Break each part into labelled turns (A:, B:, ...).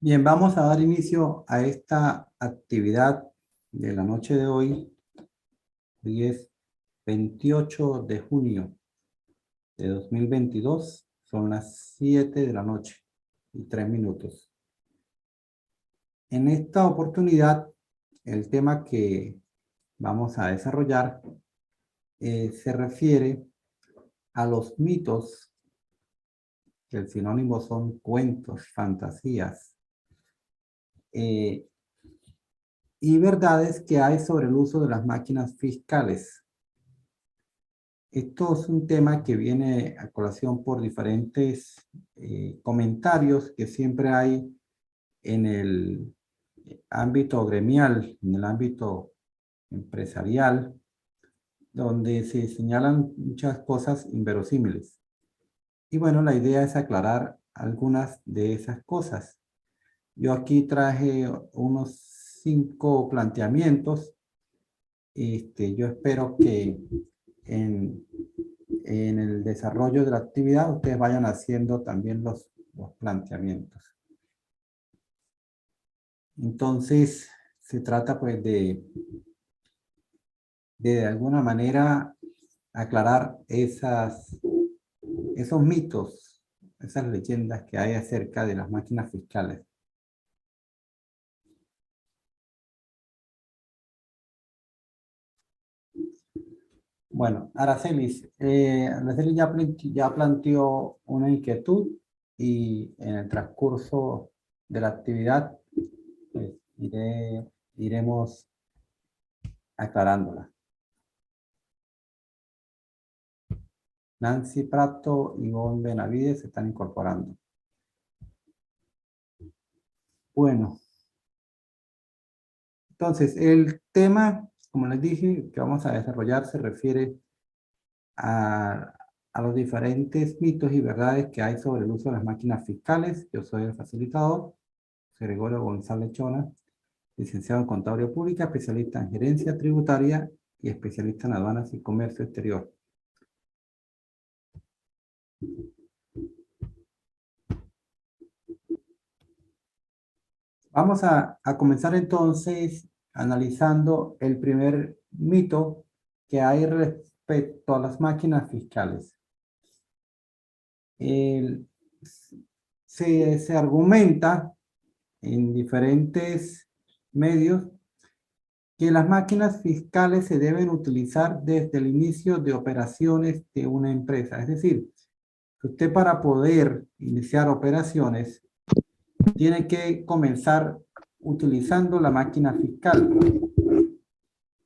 A: Bien, vamos a dar inicio a esta actividad de la noche de hoy. Hoy es 28 de junio de 2022. Son las 7 de la noche y 3 minutos. En esta oportunidad, el tema que vamos a desarrollar se refiere a los mitos, que el sinónimo son cuentos, fantasías, y verdades que hay sobre el uso de las máquinas fiscales. Esto es un tema que viene a colación por diferentes comentarios que siempre hay en el ámbito gremial, en el ámbito empresarial, donde se señalan muchas cosas inverosímiles. Y bueno, la idea es aclarar algunas de esas cosas. Yo aquí traje unos 5 planteamientos. Yo espero que en el desarrollo de la actividad ustedes vayan haciendo también los planteamientos. Entonces, se trata pues de alguna manera aclarar esos mitos, esas leyendas que hay acerca de las máquinas fiscales. Bueno, Aracelis, Aracelis ya planteó una inquietud y en el transcurso de la actividad pues, iremos aclarándola. Nancy Prato y Ivonne Benavides se están incorporando. Bueno, entonces el tema, como les dije, que vamos a desarrollar se refiere a los diferentes mitos y verdades que hay sobre el uso de las máquinas fiscales. Yo soy el facilitador, soy Gregorio González Chona, licenciado en Contaduría Pública, especialista en gerencia tributaria y especialista en aduanas y comercio exterior. Vamos a comenzar entonces analizando el primer mito que hay respecto a las máquinas fiscales. Se argumenta en diferentes medios que las máquinas fiscales se deben utilizar desde el inicio de operaciones de una empresa. Es decir, usted para poder iniciar operaciones tiene que comenzar utilizando la máquina fiscal.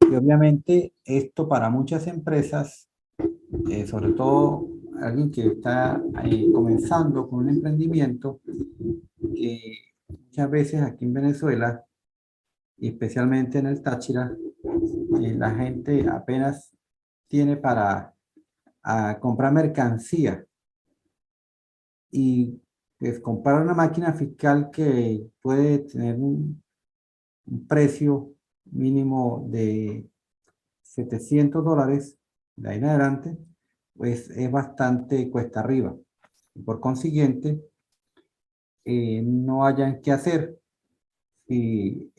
A: Y obviamente esto para muchas empresas, sobre todo alguien que está comenzando con un emprendimiento, que muchas veces aquí en Venezuela, y especialmente en el Táchira, la gente apenas tiene para comprar mercancía. Y pues comprar una máquina fiscal que puede tener un precio mínimo de $700 de ahí en adelante, pues es bastante cuesta arriba. Y por consiguiente, no hayan qué hacer. Si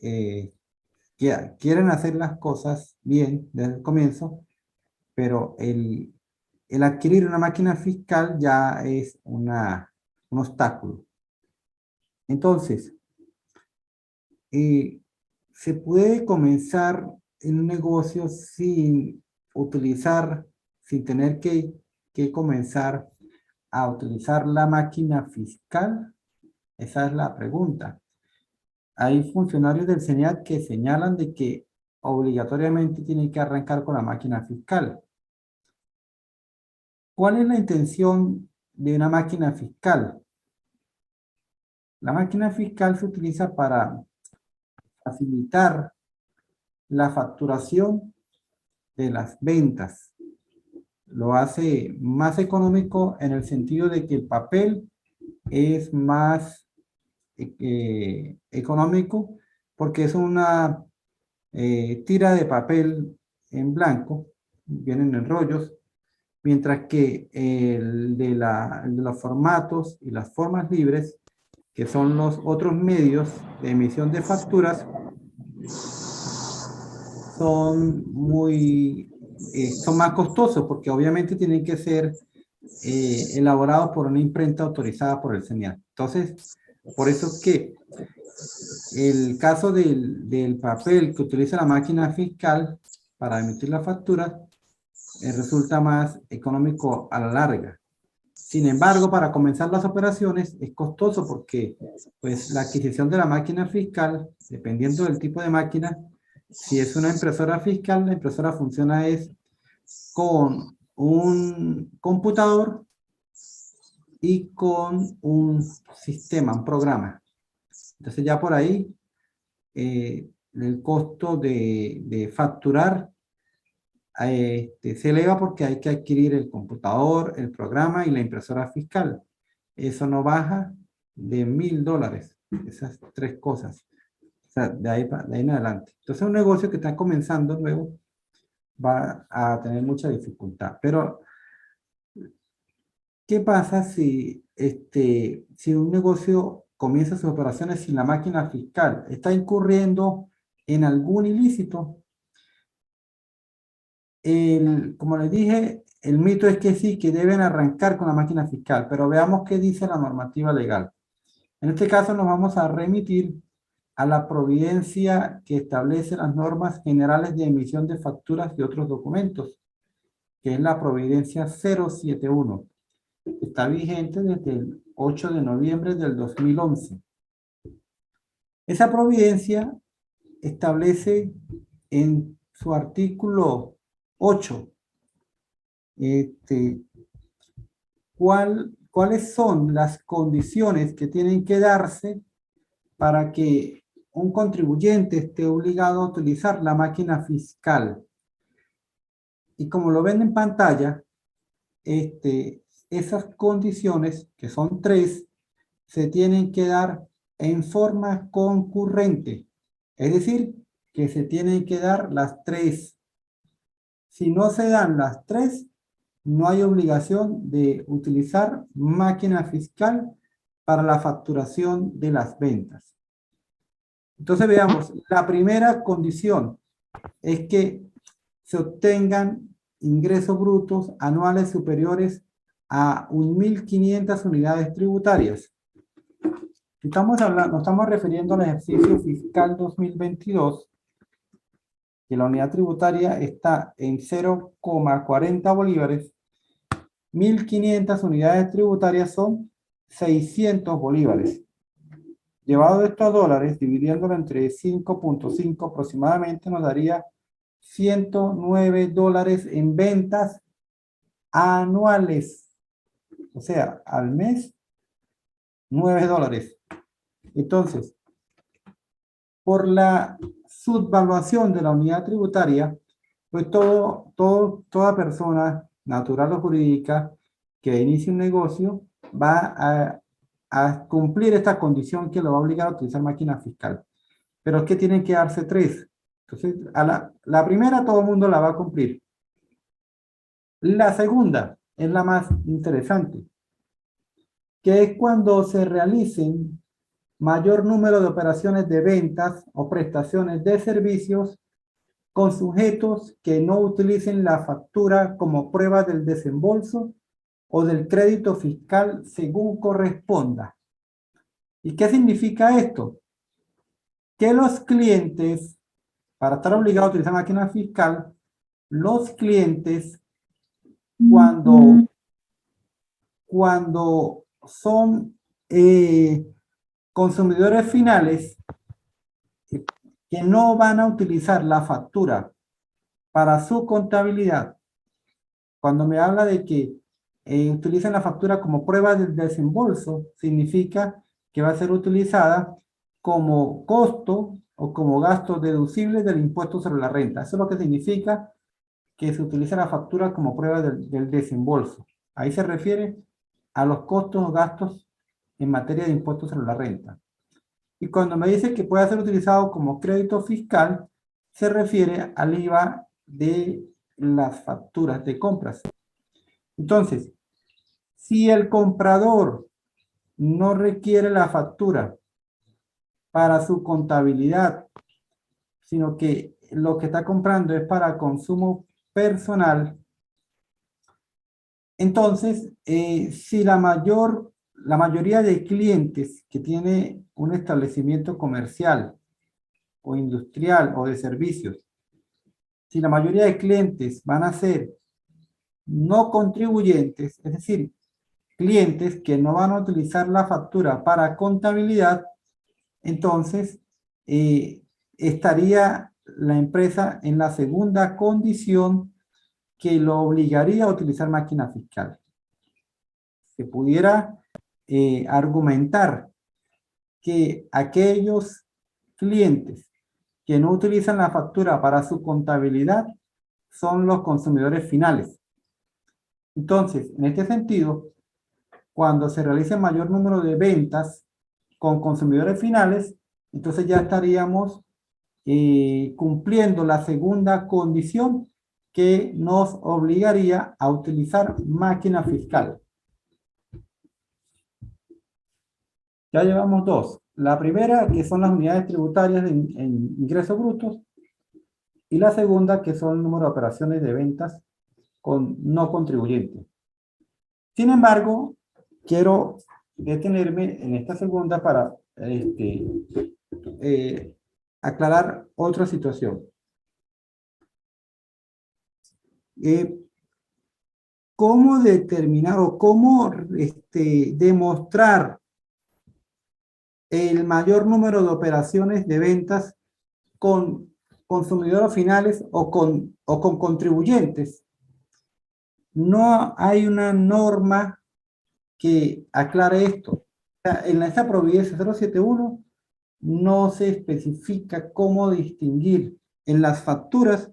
A: quieren hacer las cosas bien desde el comienzo, pero el adquirir una máquina fiscal ya es un obstáculo. Entonces, se puede comenzar en un negocio sin tener que comenzar a utilizar la máquina fiscal. Esa es la pregunta. Hay funcionarios del SENAT que señalan de que obligatoriamente tienen que arrancar con la máquina fiscal. ¿Cuál es la intención de una máquina fiscal? La máquina fiscal se utiliza para facilitar la facturación de las ventas. Lo hace más económico en el sentido de que el papel es más económico porque es una tira de papel en blanco, vienen en rollos, mientras que el de los formatos y las formas libres que son los otros medios de emisión de facturas, son son más costosos porque obviamente tienen que ser elaborados por una imprenta autorizada por el CENIAT. Entonces, por eso es que el caso del papel que utiliza la máquina fiscal para emitir la factura resulta más económico a la larga. Sin embargo, para comenzar las operaciones es costoso porque pues, la adquisición de la máquina fiscal, dependiendo del tipo de máquina, si es una impresora fiscal, la impresora funciona con un computador y con un sistema, un programa. Entonces ya por ahí el costo de facturar se eleva porque hay que adquirir el computador, el programa y la impresora fiscal. Eso no baja de $1000, esas tres cosas. O sea, de ahí en adelante. Entonces un negocio que está comenzando nuevo va a tener mucha dificultad. Pero, ¿qué pasa si un negocio comienza sus operaciones sin la máquina fiscal? ¿Está incurriendo en algún ilícito? Como les dije, el mito es que sí, que deben arrancar con la máquina fiscal, pero veamos qué dice la normativa legal. En este caso nos vamos a remitir a la providencia que establece las normas generales de emisión de facturas y otros documentos, que es la providencia 071. Está vigente desde el 8 de noviembre del 2011. Esa providencia establece en su artículo 8 cuáles son las condiciones que tienen que darse para que un contribuyente esté obligado a utilizar la máquina fiscal. Y como lo ven en pantalla, esas condiciones, que son 3, se tienen que dar en forma concurrente. Es decir, que se tienen que dar las 3. Si no se dan las 3, no hay obligación de utilizar máquina fiscal para la facturación de las ventas. Entonces veamos, la primera condición es que se obtengan ingresos brutos anuales superiores a 1.500 unidades tributarias. Nos estamos refiriendo al ejercicio fiscal 2022, que la unidad tributaria está en 0,40 bolívares. 1.500 unidades tributarias son 600 bolívares. Llevado esto a dólares, dividiéndolo entre 5.5 aproximadamente, nos daría $109 en ventas anuales. O sea, al mes, $9. Entonces, por la subvaluación de la unidad tributaria, pues toda persona natural o jurídica que inicie un negocio va a cumplir esta condición que lo va a obligar a utilizar máquina fiscal. Pero es que tienen que darse 3. Entonces, la primera todo el mundo la va a cumplir. La segunda es la más interesante, que es cuando se realicen mayor número de operaciones de ventas o prestaciones de servicios con sujetos que no utilicen la factura como prueba del desembolso o del crédito fiscal según corresponda. ¿Y qué significa esto? Que los clientes, para estar obligados a utilizar máquina fiscal, los clientes cuando son consumidores finales que no van a utilizar la factura para su contabilidad, cuando me habla de que utilizan la factura como prueba del desembolso, significa que va a ser utilizada como costo o como gasto deducible del impuesto sobre la renta. Eso es lo que significa que se utiliza la factura como prueba del desembolso. Ahí se refiere a los costos o gastos en materia de impuestos sobre la renta. Y cuando me dice que puede ser utilizado como crédito fiscal, se refiere al IVA de las facturas de compras. Entonces, si el comprador no requiere la factura para su contabilidad, sino que lo que está comprando es para consumo personal, entonces, si la mayoría de clientes que tiene un establecimiento comercial o industrial o de servicios, si la mayoría de clientes van a ser no contribuyentes, es decir, clientes que no van a utilizar la factura para contabilidad, entonces estaría la empresa en la segunda condición que lo obligaría a utilizar máquina fiscal. Se pudiera argumentar que aquellos clientes que no utilizan la factura para su contabilidad son los consumidores finales. Entonces, en este sentido, cuando se realice mayor número de ventas con consumidores finales, entonces ya estaríamos cumpliendo la segunda condición que nos obligaría a utilizar máquina fiscal. Ya llevamos dos. La primera, que son las unidades tributarias en ingresos brutos, y la segunda, que son el número de operaciones de ventas con no contribuyentes. Sin embargo, quiero detenerme en esta segunda para aclarar otra situación. ¿Cómo determinar o cómo demostrar el mayor número de operaciones de ventas con consumidores finales o con contribuyentes? No hay una norma que aclare esto. O sea, en esta Providencia 071 no se especifica cómo distinguir en las facturas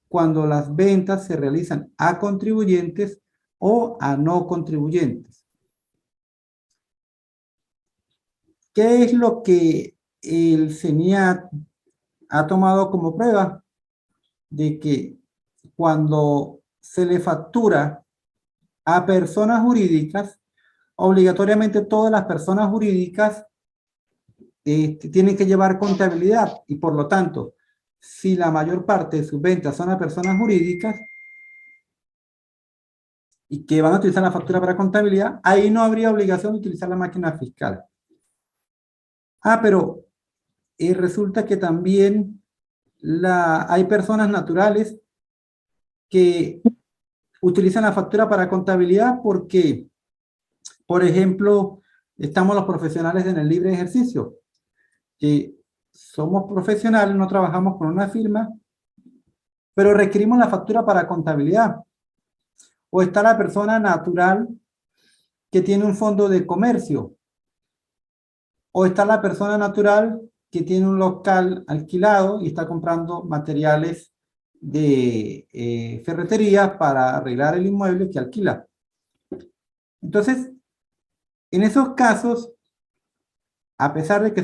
A: cuando las ventas se realizan a contribuyentes o a no contribuyentes. ¿Qué es lo que el CENIAT ha tomado como prueba? De que cuando se le factura a personas jurídicas, obligatoriamente todas las personas jurídicas tienen que llevar contabilidad y por lo tanto, si la mayor parte de sus ventas son a personas jurídicas y que van a utilizar la factura para contabilidad, ahí no habría obligación de utilizar la máquina fiscal. Pero resulta que también hay personas naturales que utilizan la factura para contabilidad porque, por ejemplo, estamos los profesionales en el libre ejercicio, que somos profesionales, no trabajamos con una firma, pero requerimos la factura para contabilidad. O está la persona natural que tiene un fondo de comercio. O está la persona natural que tiene un local alquilado y está comprando materiales de ferretería para arreglar el inmueble que alquila. Entonces, en esos casos, a pesar de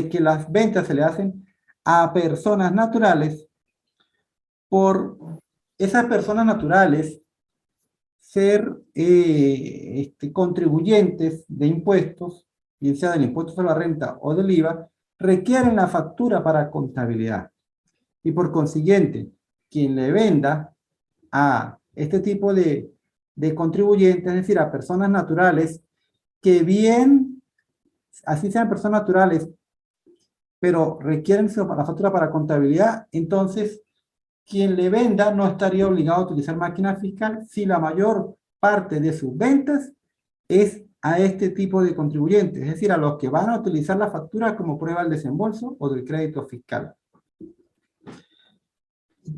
A: que las ventas se le hacen a personas naturales, por esas personas naturales ser contribuyentes de impuestos, bien sea del impuesto sobre la renta o del IVA, requieren la factura para contabilidad. Y por consiguiente, quien le venda a este tipo de contribuyentes, es decir, a personas naturales, que bien, así sean personas naturales, pero requieren la factura para contabilidad, entonces quien le venda no estaría obligado a utilizar máquina fiscal si la mayor parte de sus ventas es a este tipo de contribuyentes, es decir, a los que van a utilizar la factura como prueba del desembolso o del crédito fiscal.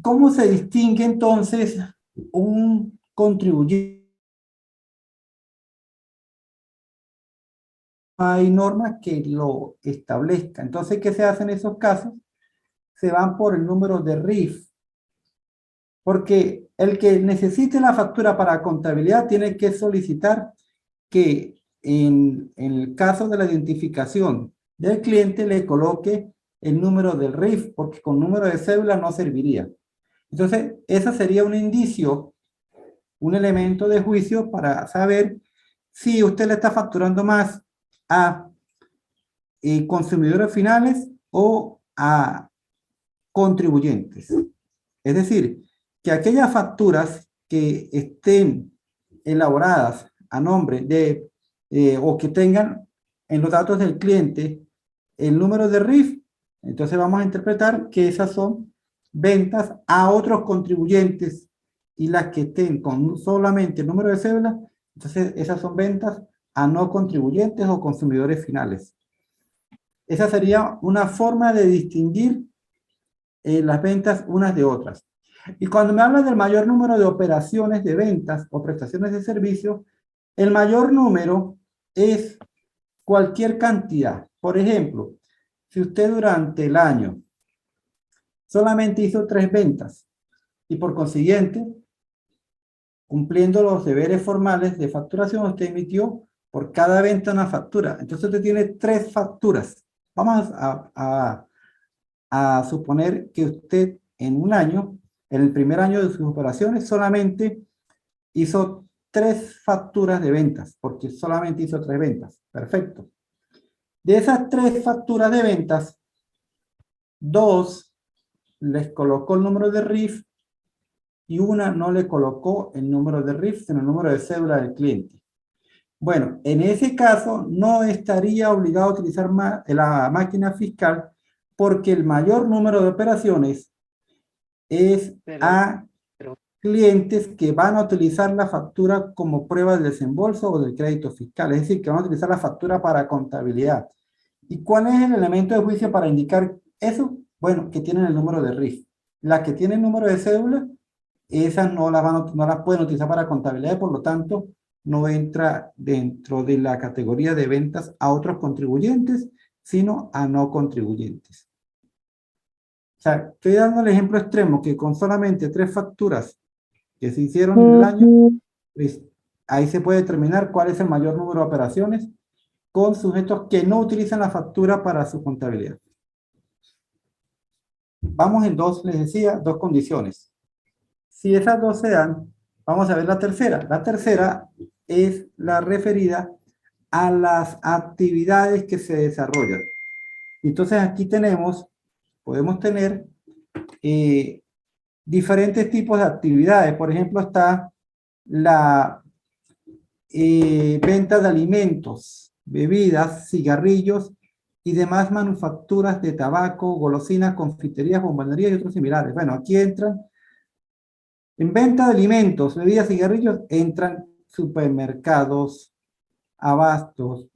A: ¿Cómo se distingue entonces un contribuyente? Hay normas que lo establezcan. Entonces, ¿qué se hace en esos casos? Se van por el número de RIF. Porque el que necesite la factura para contabilidad tiene que solicitar que en el caso de la identificación del cliente le coloque el número del RIF, porque con número de cédula no serviría. Entonces, ese sería un indicio, un elemento de juicio para saber si usted le está facturando más a consumidores finales o a contribuyentes. Es decir, que aquellas facturas que estén elaboradas a nombre de o que tengan en los datos del cliente el número de RIF, entonces vamos a interpretar que esas son ventas a otros contribuyentes, y las que estén con solamente el número de cédula, entonces esas son ventas a no contribuyentes o consumidores finales. Esa sería una forma de distinguir las ventas unas de otras. Y cuando me habla del mayor número de operaciones de ventas o prestaciones de servicios, el mayor número es cualquier cantidad. Por ejemplo, si usted durante el año solamente hizo 3 ventas y por consiguiente, cumpliendo los deberes formales de facturación, usted emitió por cada venta una factura. Entonces usted tiene 3 facturas. Vamos a suponer que usted en un año, en el primer año de sus operaciones, solamente hizo 3 facturas de ventas, porque solamente hizo 3 ventas. Perfecto. De esas 3 facturas de ventas, 2 les colocó el número de RIF y una no le colocó el número de RIF, sino el número de cédula del cliente. Bueno, en ese caso no estaría obligado a utilizar la máquina fiscal, porque el mayor número de operaciones es a clientes que van a utilizar la factura como prueba del desembolso o del crédito fiscal, es decir, que van a utilizar la factura para contabilidad. ¿Y cuál es el elemento de juicio para indicar eso? Bueno, que tienen el número de RIF. Las que tienen número de cédula, esas no las pueden utilizar para contabilidad, y por lo tanto no entra dentro de la categoría de ventas a otros contribuyentes, sino a no contribuyentes. O sea, estoy dando el ejemplo extremo que con solamente 3 facturas que se hicieron en el año, pues ahí se puede determinar cuál es el mayor número de operaciones con sujetos que no utilizan la factura para su contabilidad. Vamos en dos, les decía, 2 condiciones. Si esas 2 se dan, vamos a ver la tercera. La tercera es la referida a las actividades que se desarrollan. Entonces aquí podemos tener diferentes tipos de actividades. Por ejemplo, está la venta de alimentos, bebidas, cigarrillos y demás manufacturas de tabaco, golosinas, confiterías, bombonerías y otros similares. Bueno, aquí entran, en venta de alimentos, bebidas, cigarrillos, entran supermercados, abastos,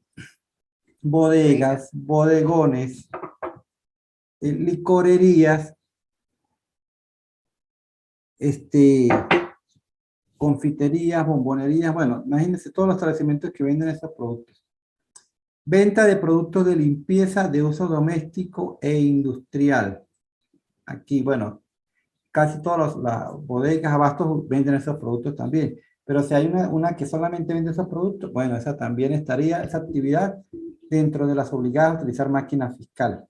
A: bodegas, bodegones, licorerías, confiterías, bombonerías, bueno, imagínense todos los establecimientos que venden esos productos. Venta de productos de limpieza de uso doméstico e industrial. Aquí, bueno, casi todas las bodegas, abastos venden esos productos también. Pero si hay una que solamente vende esos productos, bueno, esa también estaría, esa actividad, dentro de las obligadas a utilizar máquina fiscal.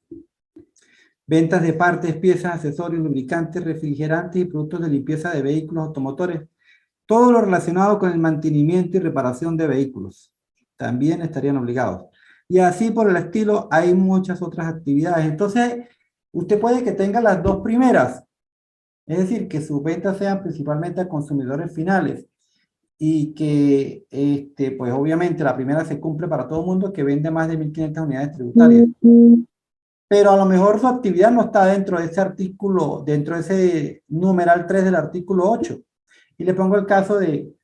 A: Ventas de partes, piezas, accesorios, lubricantes, refrigerantes y productos de limpieza de vehículos automotores. Todo lo relacionado con el mantenimiento y reparación de vehículos también estarían obligados. Y así por el estilo hay muchas otras actividades. Entonces, usted puede que tenga las 2 primeras, es decir, que sus ventas sean principalmente a consumidores finales y que, pues obviamente la primera se cumple para todo el mundo que vende más de 1.500 unidades tributarias. Pero a lo mejor su actividad no está dentro de ese artículo, dentro de ese numeral 3 del artículo 8. Y le pongo el caso de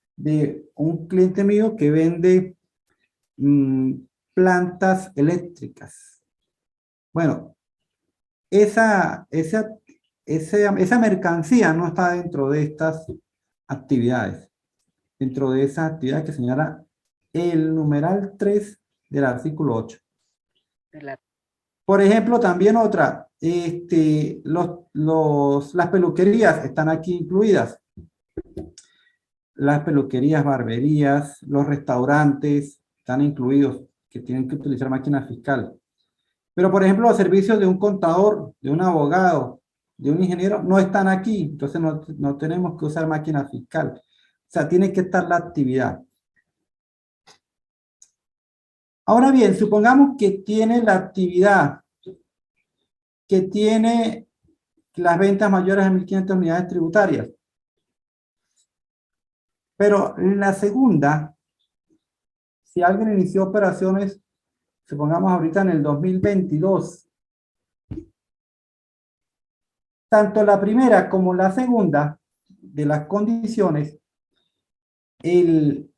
A: un cliente mío que vende plantas eléctricas. Bueno, esa mercancía no está dentro de estas actividades, dentro de esas actividades que señala el numeral 3 del artículo 8. Por ejemplo, también otra, las peluquerías están aquí incluidas. Las peluquerías, barberías, los restaurantes están incluidos, que tienen que utilizar máquina fiscal. Pero, por ejemplo, los servicios de un contador, de un abogado, de un ingeniero, no están aquí. Entonces, no tenemos que usar máquina fiscal. O sea, tiene que estar la actividad. Ahora bien, supongamos que tiene la actividad, que tiene las ventas mayores a 1.500 unidades tributarias. Pero la segunda, si alguien inició operaciones, supongamos ahorita en el 2022, tanto la primera como la segunda de las condiciones, el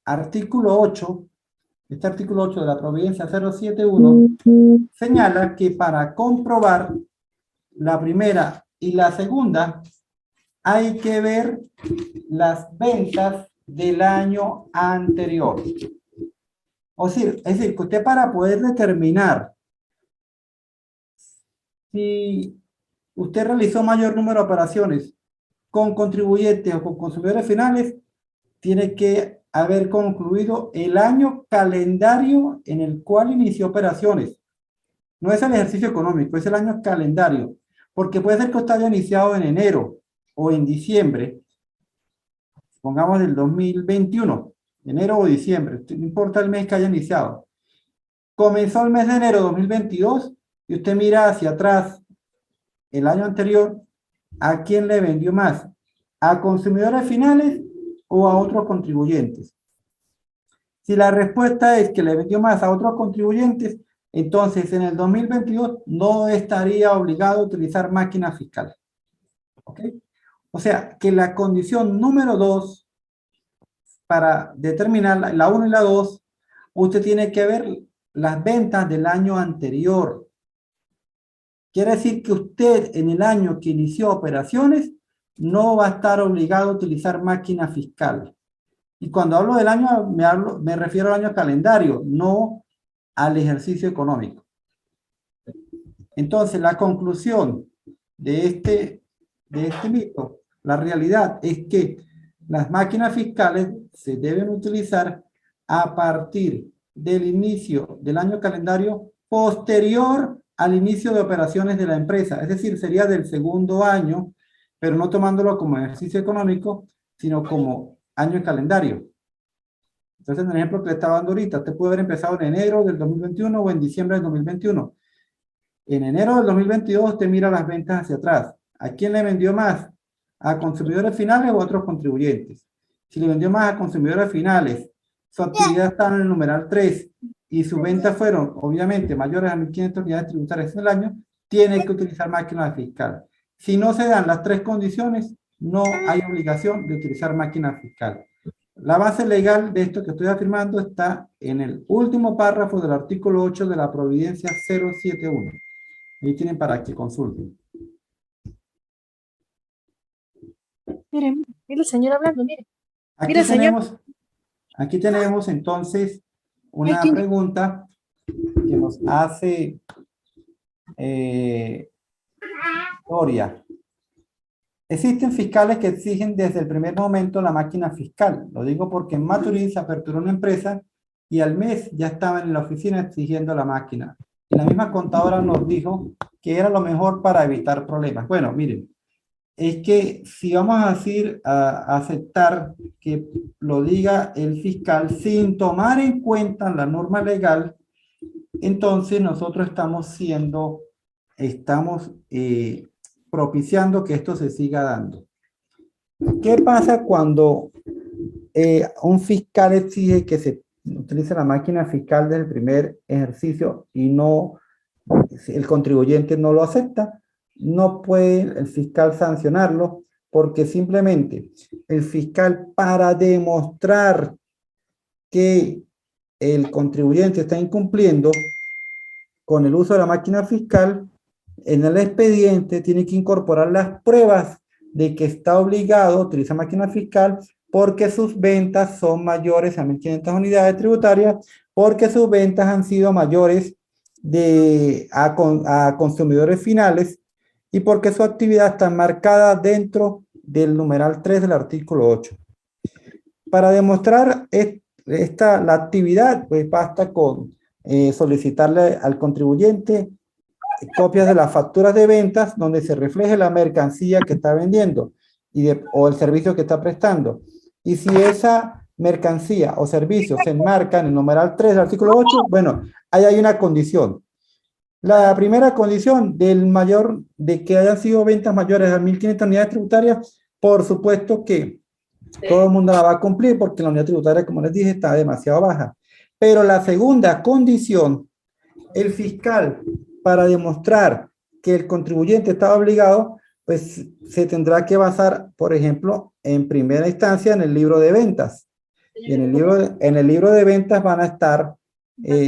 A: artículo 8, este artículo 8 de la Providencia 071, señala que para comprobar la primera y la segunda, hay que ver las ventas del año anterior. Es decir, que usted para poder determinar si usted realizó mayor número de operaciones con contribuyentes o con consumidores finales, tiene que haber concluido el año calendario en el cual inició operaciones. No es el ejercicio económico, es el año calendario. Porque puede ser que usted haya iniciado en enero o en diciembre, pongamos del 2021, enero o diciembre, no importa el mes que haya iniciado. Comenzó el mes de enero de 2022 y usted mira hacia atrás el año anterior, ¿a quién le vendió más? ¿A consumidores finales o a otros contribuyentes? Si la respuesta es que le vendió más a otros contribuyentes, entonces en el 2022 no estaría obligado a utilizar máquina fiscal. ¿Ok? O sea, que la condición número 2, para determinar la 1 y la 2, usted tiene que ver las ventas del año anterior. Quiere decir que usted en el año que inició operaciones no va a estar obligado a utilizar máquina fiscal. Y cuando hablo del año, me refiero al año calendario, no al ejercicio económico. Entonces, la conclusión de este mito, la realidad es que las máquinas fiscales se deben utilizar a partir del inicio del año calendario posterior al inicio de operaciones de la empresa. Es decir, sería del segundo año, pero no tomándolo como ejercicio económico, sino como año calendario. Entonces, en el ejemplo que le estaba dando ahorita, usted puede haber empezado en enero del 2021 o en diciembre del 2021. En enero del 2022 usted mira las ventas hacia atrás. ¿A quién le vendió más? ¿A consumidores finales o a otros contribuyentes? Si le vendió más a consumidores finales, su actividad está en el numeral 3 y sus ventas fueron, obviamente, mayores a 1.500 unidades tributarias en el año, tiene que utilizar máquina fiscal. Si no se dan las tres condiciones, no hay obligación de utilizar máquina fiscal. La base legal de esto que estoy afirmando está en el último párrafo del artículo 8 de la Providencia 071. Ahí tienen para que consulten.
B: Mire el señor hablando, mire. Mire, señor.
A: Aquí tenemos entonces una pregunta que nos hace Gloria. Existen fiscales que exigen desde el primer momento la máquina fiscal. Lo digo porque en Maturín se aperturó una empresa y al mes ya estaban en la oficina exigiendo la máquina. Y la misma contadora nos dijo que era lo mejor para evitar problemas. Bueno, miren, es que si vamos a aceptar que lo diga el fiscal sin tomar en cuenta la norma legal, entonces nosotros estamos propiciando que esto se siga dando. ¿Qué pasa cuando un fiscal exige que se utilice la máquina fiscal del primer ejercicio y no, el contribuyente no lo acepta? No puede el fiscal sancionarlo porque simplemente el fiscal, para demostrar que el contribuyente está incumpliendo con el uso de la máquina fiscal, en el expediente tiene que incorporar las pruebas de que está obligado a utilizar máquina fiscal porque sus ventas son mayores a 1.500 unidades tributarias, porque sus ventas han sido mayores a consumidores finales y porque su actividad está marcada dentro del numeral 3 del artículo 8. Para demostrar la actividad, pues basta con solicitarle al contribuyente copias de las facturas de ventas donde se refleje la mercancía que está vendiendo o el servicio que está prestando. Y si esa mercancía o servicios se enmarcan en el numeral 3 del artículo 8, bueno, ahí hay una condición. La primera condición de que hayan sido ventas mayores a 1.500 unidades tributarias, por supuesto que todo el mundo la va a cumplir porque la unidad tributaria, como les dije, está demasiado baja. Pero la segunda condición, el fiscal, para demostrar que el contribuyente estaba obligado, pues se tendrá que basar, por ejemplo, en primera instancia en el libro de ventas. Y en el libro de ventas van a estar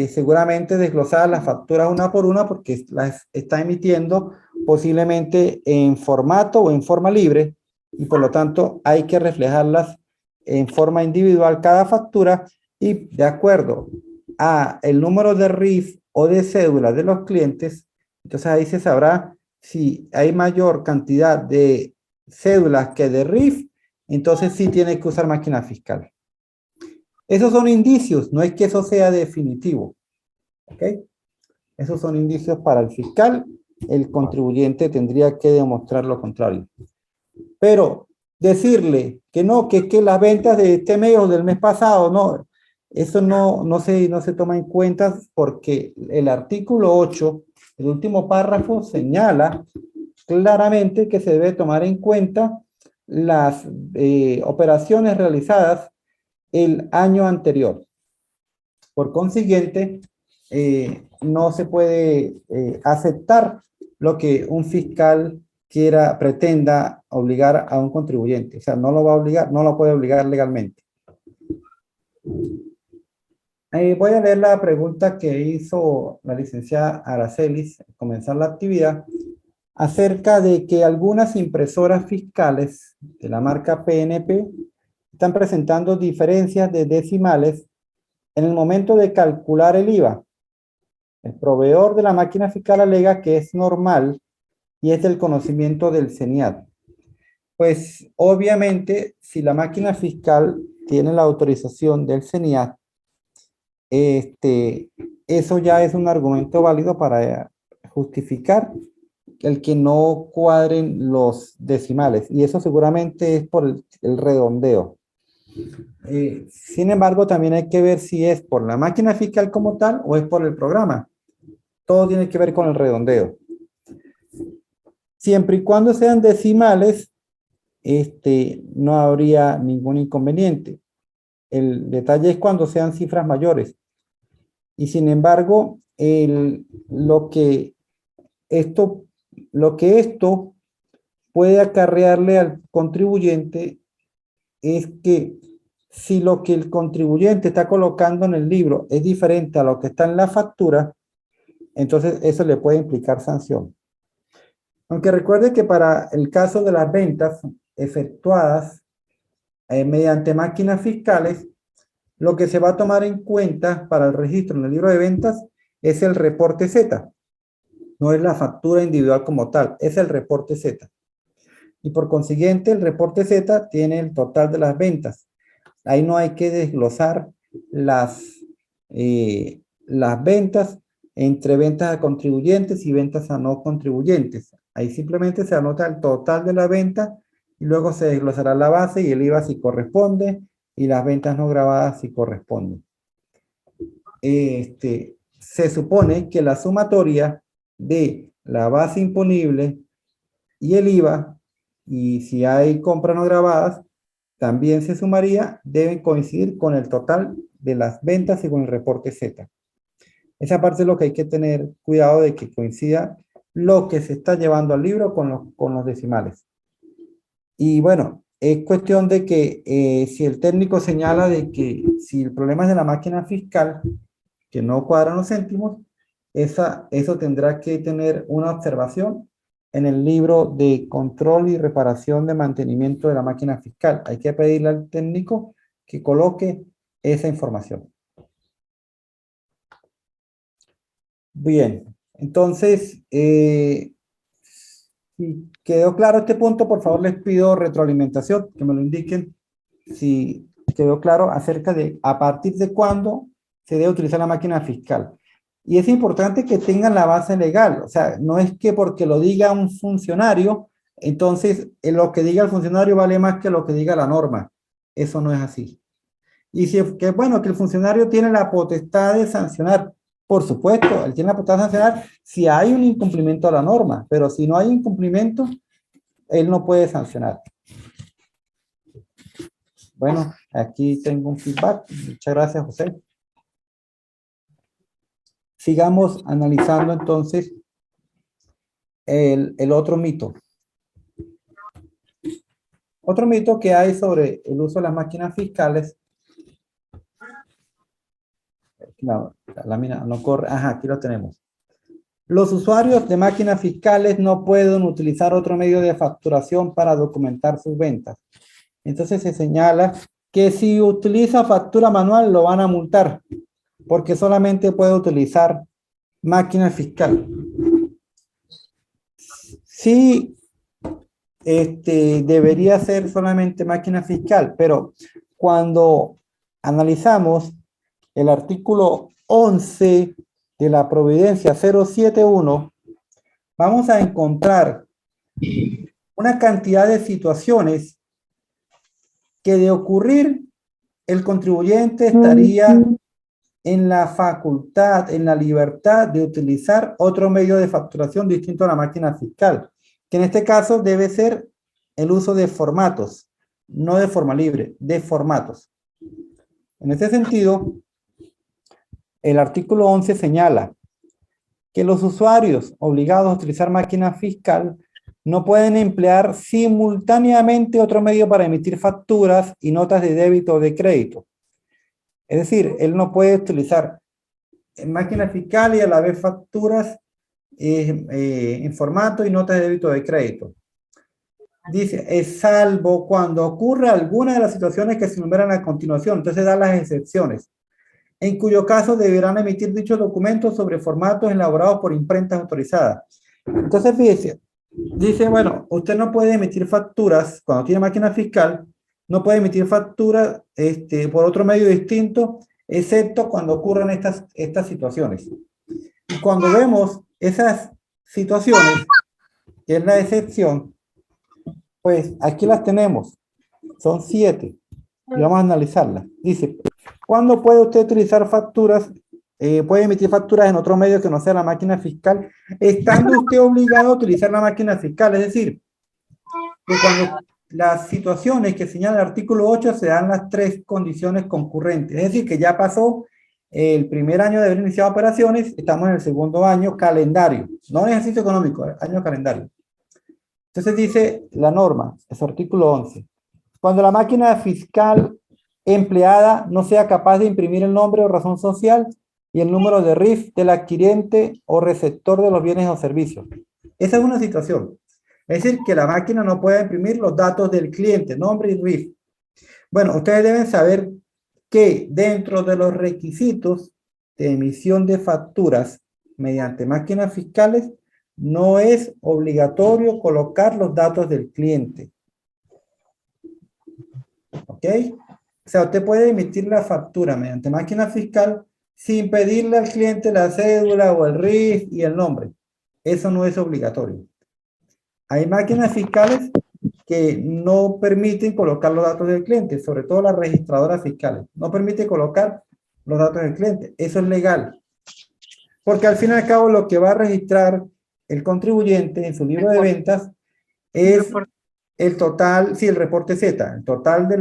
A: seguramente desglosadas las facturas una por una porque las está emitiendo posiblemente en formato o en forma libre y por lo tanto hay que reflejarlas en forma individual cada factura y de acuerdo a el número de RIF o de cédula de los clientes, entonces ahí se sabrá si hay mayor cantidad de cédulas que de RIF, entonces sí tiene que usar máquina fiscal. Esos son indicios, no es que eso sea definitivo. ¿Ok? Esos son indicios para el fiscal. El contribuyente tendría que demostrar lo contrario. Pero decirle que no, que es que las ventas de este mes o del mes pasado, no, eso no se toma en cuenta porque el artículo 8, el último párrafo, señala claramente que se debe tomar en cuenta las operaciones realizadas el año anterior. Por consiguiente, no se puede aceptar lo que un fiscal pretenda obligar a un contribuyente. O sea, no lo va a obligar, no lo puede obligar legalmente. Voy a leer la pregunta que hizo la licenciada Aracelis al comenzar la actividad acerca de que algunas impresoras fiscales de la marca PNP están presentando diferencias de decimales en el momento de calcular el IVA. El proveedor de la máquina fiscal alega que es normal y es del conocimiento del CENIAT. Pues obviamente, si la máquina fiscal tiene la autorización del CENIAT, eso ya es un argumento válido para justificar el que no cuadren los decimales. Y eso seguramente es por el redondeo. Sin embargo, también hay que ver si es por la máquina fiscal como tal o es por el programa. Todo tiene que ver con el redondeo. Siempre y cuando sean decimales, no habría ningún inconveniente. El detalle es cuando sean cifras mayores. Y sin embargo, lo que esto puede acarrearle al contribuyente es que si lo que el contribuyente está colocando en el libro es diferente a lo que está en la factura, entonces eso le puede implicar sanción. Aunque recuerde que para el caso de las ventas efectuadas mediante máquinas fiscales, lo que se va a tomar en cuenta para el registro en el libro de ventas es el reporte Z. No es la factura individual como tal, es el reporte Z. Y por consiguiente, el reporte Z tiene el total de las ventas. Ahí no hay que desglosar las ventas entre ventas a contribuyentes y ventas a no contribuyentes. Ahí simplemente se anota el total de la venta y luego se desglosará la base y el IVA si corresponde y las ventas no grabadas si corresponden. Se supone que la sumatoria de la base imponible y el IVA, y si hay compras no grabadas, también se sumaría, deben coincidir con el total de las ventas y con el reporte Z. Esa parte es lo que hay que tener cuidado de que coincida lo que se está llevando al libro con los decimales. Y bueno, es cuestión de que si el técnico señala de que si el problema es de la máquina fiscal, que no cuadran los céntimos, eso tendrá que tener una observación en el libro de control y reparación de mantenimiento de la máquina fiscal. Hay que pedirle al técnico que coloque esa información. Bien, entonces, si quedó claro este punto, por favor les pido retroalimentación, que me lo indiquen si quedó claro acerca de a partir de cuándo se debe utilizar la máquina fiscal. Y es importante que tengan la base legal, o sea, no es que porque lo diga un funcionario, entonces lo que diga el funcionario vale más que lo que diga la norma. Eso no es así. Y si que bueno, que el funcionario tiene la potestad de sancionar. Por supuesto, él tiene la potestad de sancionar si hay un incumplimiento a la norma, pero si no hay incumplimiento, él no puede sancionar. Bueno, aquí tengo un feedback. Muchas gracias, José. Sigamos analizando entonces el otro mito. Otro mito que hay sobre el uso de las máquinas fiscales. La lámina no corre. Ajá, aquí lo tenemos. Los usuarios de máquinas fiscales no pueden utilizar otro medio de facturación para documentar sus ventas. Entonces se señala que si utiliza factura manual lo van a multar porque solamente puede utilizar máquina fiscal. Sí, debería ser solamente máquina fiscal, pero cuando analizamos el artículo 11 de la Providencia 071, vamos a encontrar una cantidad de situaciones que de ocurrir el contribuyente estaría en la facultad, en la libertad de utilizar otro medio de facturación distinto a la máquina fiscal, que en este caso debe ser el uso de formatos, no de forma libre, de formatos. En este sentido, el artículo 11 señala que los usuarios obligados a utilizar máquina fiscal no pueden emplear simultáneamente otro medio para emitir facturas y notas de débito o de crédito. Es decir, él no puede utilizar máquina fiscal y a la vez facturas en formato y notas de débito o de crédito. Dice, es salvo cuando ocurra alguna de las situaciones que se enumeran a continuación. Entonces da las excepciones, en cuyo caso deberán emitir dichos documentos sobre formatos elaborados por imprentas autorizadas. Entonces, fíjese, dice, bueno, usted no puede emitir facturas cuando tiene máquina fiscal, no puede emitir facturas por otro medio distinto, excepto cuando ocurran estas situaciones. Y cuando vemos esas situaciones, que es la excepción, pues aquí las tenemos, son 7, y vamos a analizarlas. Dice, ¿cuándo puede usted utilizar facturas? Puede emitir facturas en otro medio que no sea la máquina fiscal, estando usted obligado a utilizar la máquina fiscal. Es decir, que cuando las situaciones que señala el artículo 8 se dan las 3 condiciones concurrentes. Es decir, que ya pasó el primer año de haber iniciado operaciones, estamos en el segundo año calendario, no en ejercicio económico, año calendario. Entonces dice la norma, es artículo 11. Cuando la máquina fiscal empleada no sea capaz de imprimir el nombre o razón social y el número de RIF del adquiriente o receptor de los bienes o servicios. Esa es una situación. Es decir, que la máquina no puede imprimir los datos del cliente, nombre y RIF. Bueno, ustedes deben saber que dentro de los requisitos de emisión de facturas mediante máquinas fiscales, no es obligatorio colocar los datos del cliente. ¿Ok? O sea, usted puede emitir la factura mediante máquina fiscal sin pedirle al cliente la cédula o el RIF y el nombre. Eso no es obligatorio. Hay máquinas fiscales que no permiten colocar los datos del cliente, sobre todo las registradoras fiscales. No permite colocar los datos del cliente. Eso es legal. Porque al fin y al cabo lo que va a registrar el contribuyente en su libro de ventas es el total, sí, el reporte Z, el total de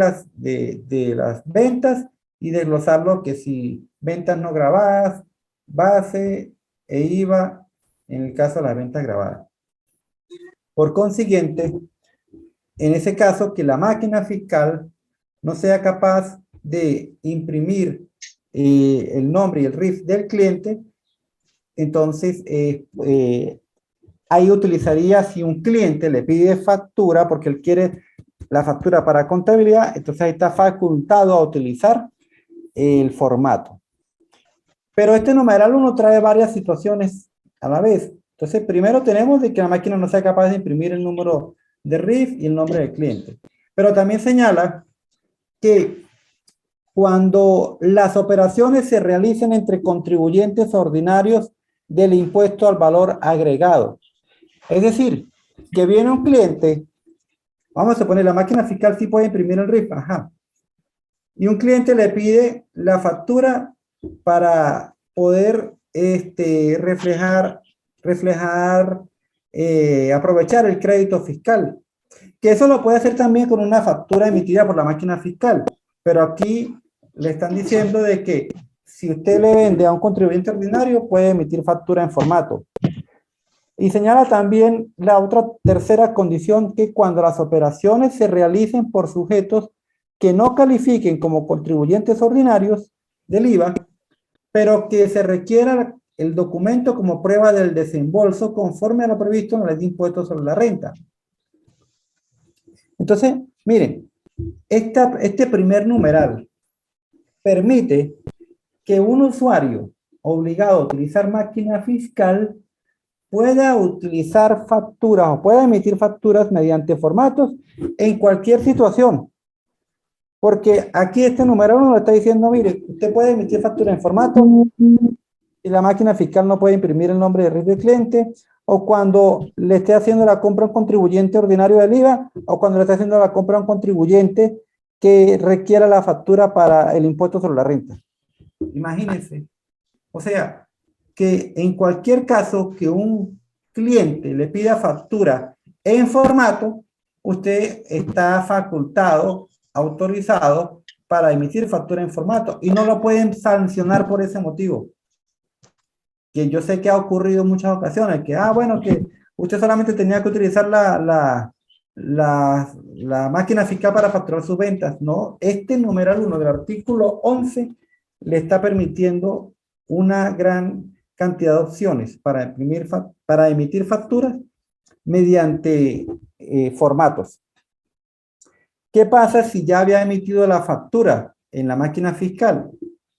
A: las ventas y desglosarlo que si ventas no grabadas, base e IVA en el caso de las ventas grabadas. Por consiguiente, en ese caso que la máquina fiscal no sea capaz de imprimir el nombre y el RIF del cliente, entonces ahí utilizaría, si un cliente le pide factura porque él quiere la factura para contabilidad, entonces ahí está facultado a utilizar el formato. Pero este numeral 1 trae varias situaciones a la vez. Entonces primero tenemos de que la máquina no sea capaz de imprimir el número de RIF y el nombre del cliente. Pero también señala que cuando las operaciones se realicen entre contribuyentes ordinarios del impuesto al valor agregado. Es decir, que viene un cliente, vamos a poner la máquina fiscal sí puede imprimir el RIF, ajá. Y un cliente le pide la factura para poder aprovechar el crédito fiscal. Que eso lo puede hacer también con una factura emitida por la máquina fiscal. Pero aquí le están diciendo de que si usted le vende a un contribuyente ordinario, puede emitir factura en formato. Y señala también la otra tercera condición, que cuando las operaciones se realicen por sujetos que no califiquen como contribuyentes ordinarios del IVA, pero que se requiera el documento como prueba del desembolso conforme a lo previsto en la ley de impuestos sobre la renta. Entonces, miren, este primer numeral permite que un usuario obligado a utilizar máquina fiscal pueda utilizar facturas o pueda emitir facturas mediante formatos en cualquier situación. Porque aquí este numeral nos está diciendo, mire, usted puede emitir factura en formato y la máquina fiscal no puede imprimir el nombre de red del cliente, o cuando le esté haciendo la compra a un contribuyente ordinario del IVA, o cuando le esté haciendo la compra a un contribuyente que requiera la factura para el impuesto sobre la renta. Imagínense. O sea, que en cualquier caso que un cliente le pida factura en formato, usted está facultado, autorizado para emitir factura en formato y no lo pueden sancionar por ese motivo. Que yo sé que ha ocurrido en muchas ocasiones, que, bueno, que usted solamente tenía que utilizar la máquina fiscal para facturar sus ventas. No, este numeral 1 del artículo 11 le está permitiendo una gran cantidad de opciones para emitir facturas mediante formatos. ¿Qué pasa si ya había emitido la factura en la máquina fiscal?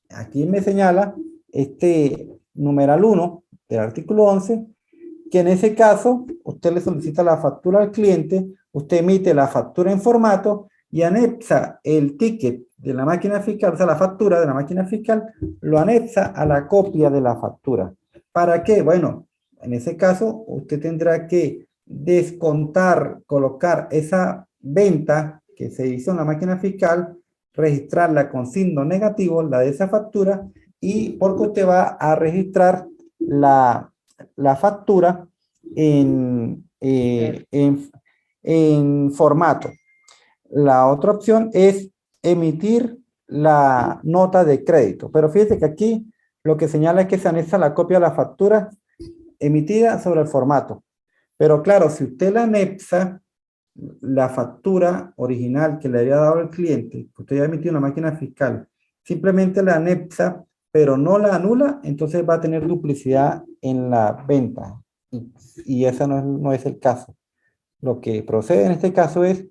A: Aquí me señala este numeral 1 del artículo 11, que en ese caso usted le solicita la factura al cliente, usted emite la factura en formato y anexa el ticket de la máquina fiscal, o sea, la factura de la máquina fiscal, lo anexa a la copia de la factura. ¿Para qué? Bueno, en ese caso usted tendrá que descontar, colocar esa venta que se hizo en la máquina fiscal, registrarla con signo negativo, la de esa factura, y porque usted va a registrar la factura en formato. La otra opción es emitir la nota de crédito, pero fíjese que aquí lo que señala es que se anexa la copia de la factura emitida sobre el formato. Pero claro, si usted la anexa la factura original que le había dado al cliente, que usted ya emitió una máquina fiscal, simplemente la anexa, pero no la anula, entonces va a tener duplicidad en la venta. Y ese no es el caso. Lo que procede en este caso es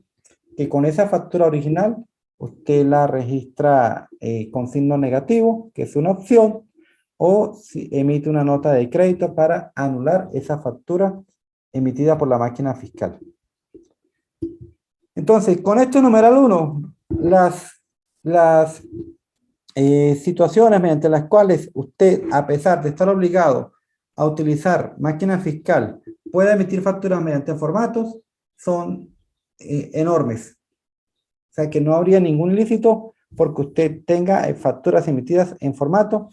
A: que con esa factura original, usted la registra con signo negativo, que es una opción, o si emite una nota de crédito para anular esa factura emitida por la máquina fiscal. Entonces, con esto numeral 1, las situaciones mediante las cuales usted, a pesar de estar obligado a utilizar máquina fiscal, puede emitir facturas mediante formatos, son enormes. O sea que no habría ningún ilícito porque usted tenga facturas emitidas en formato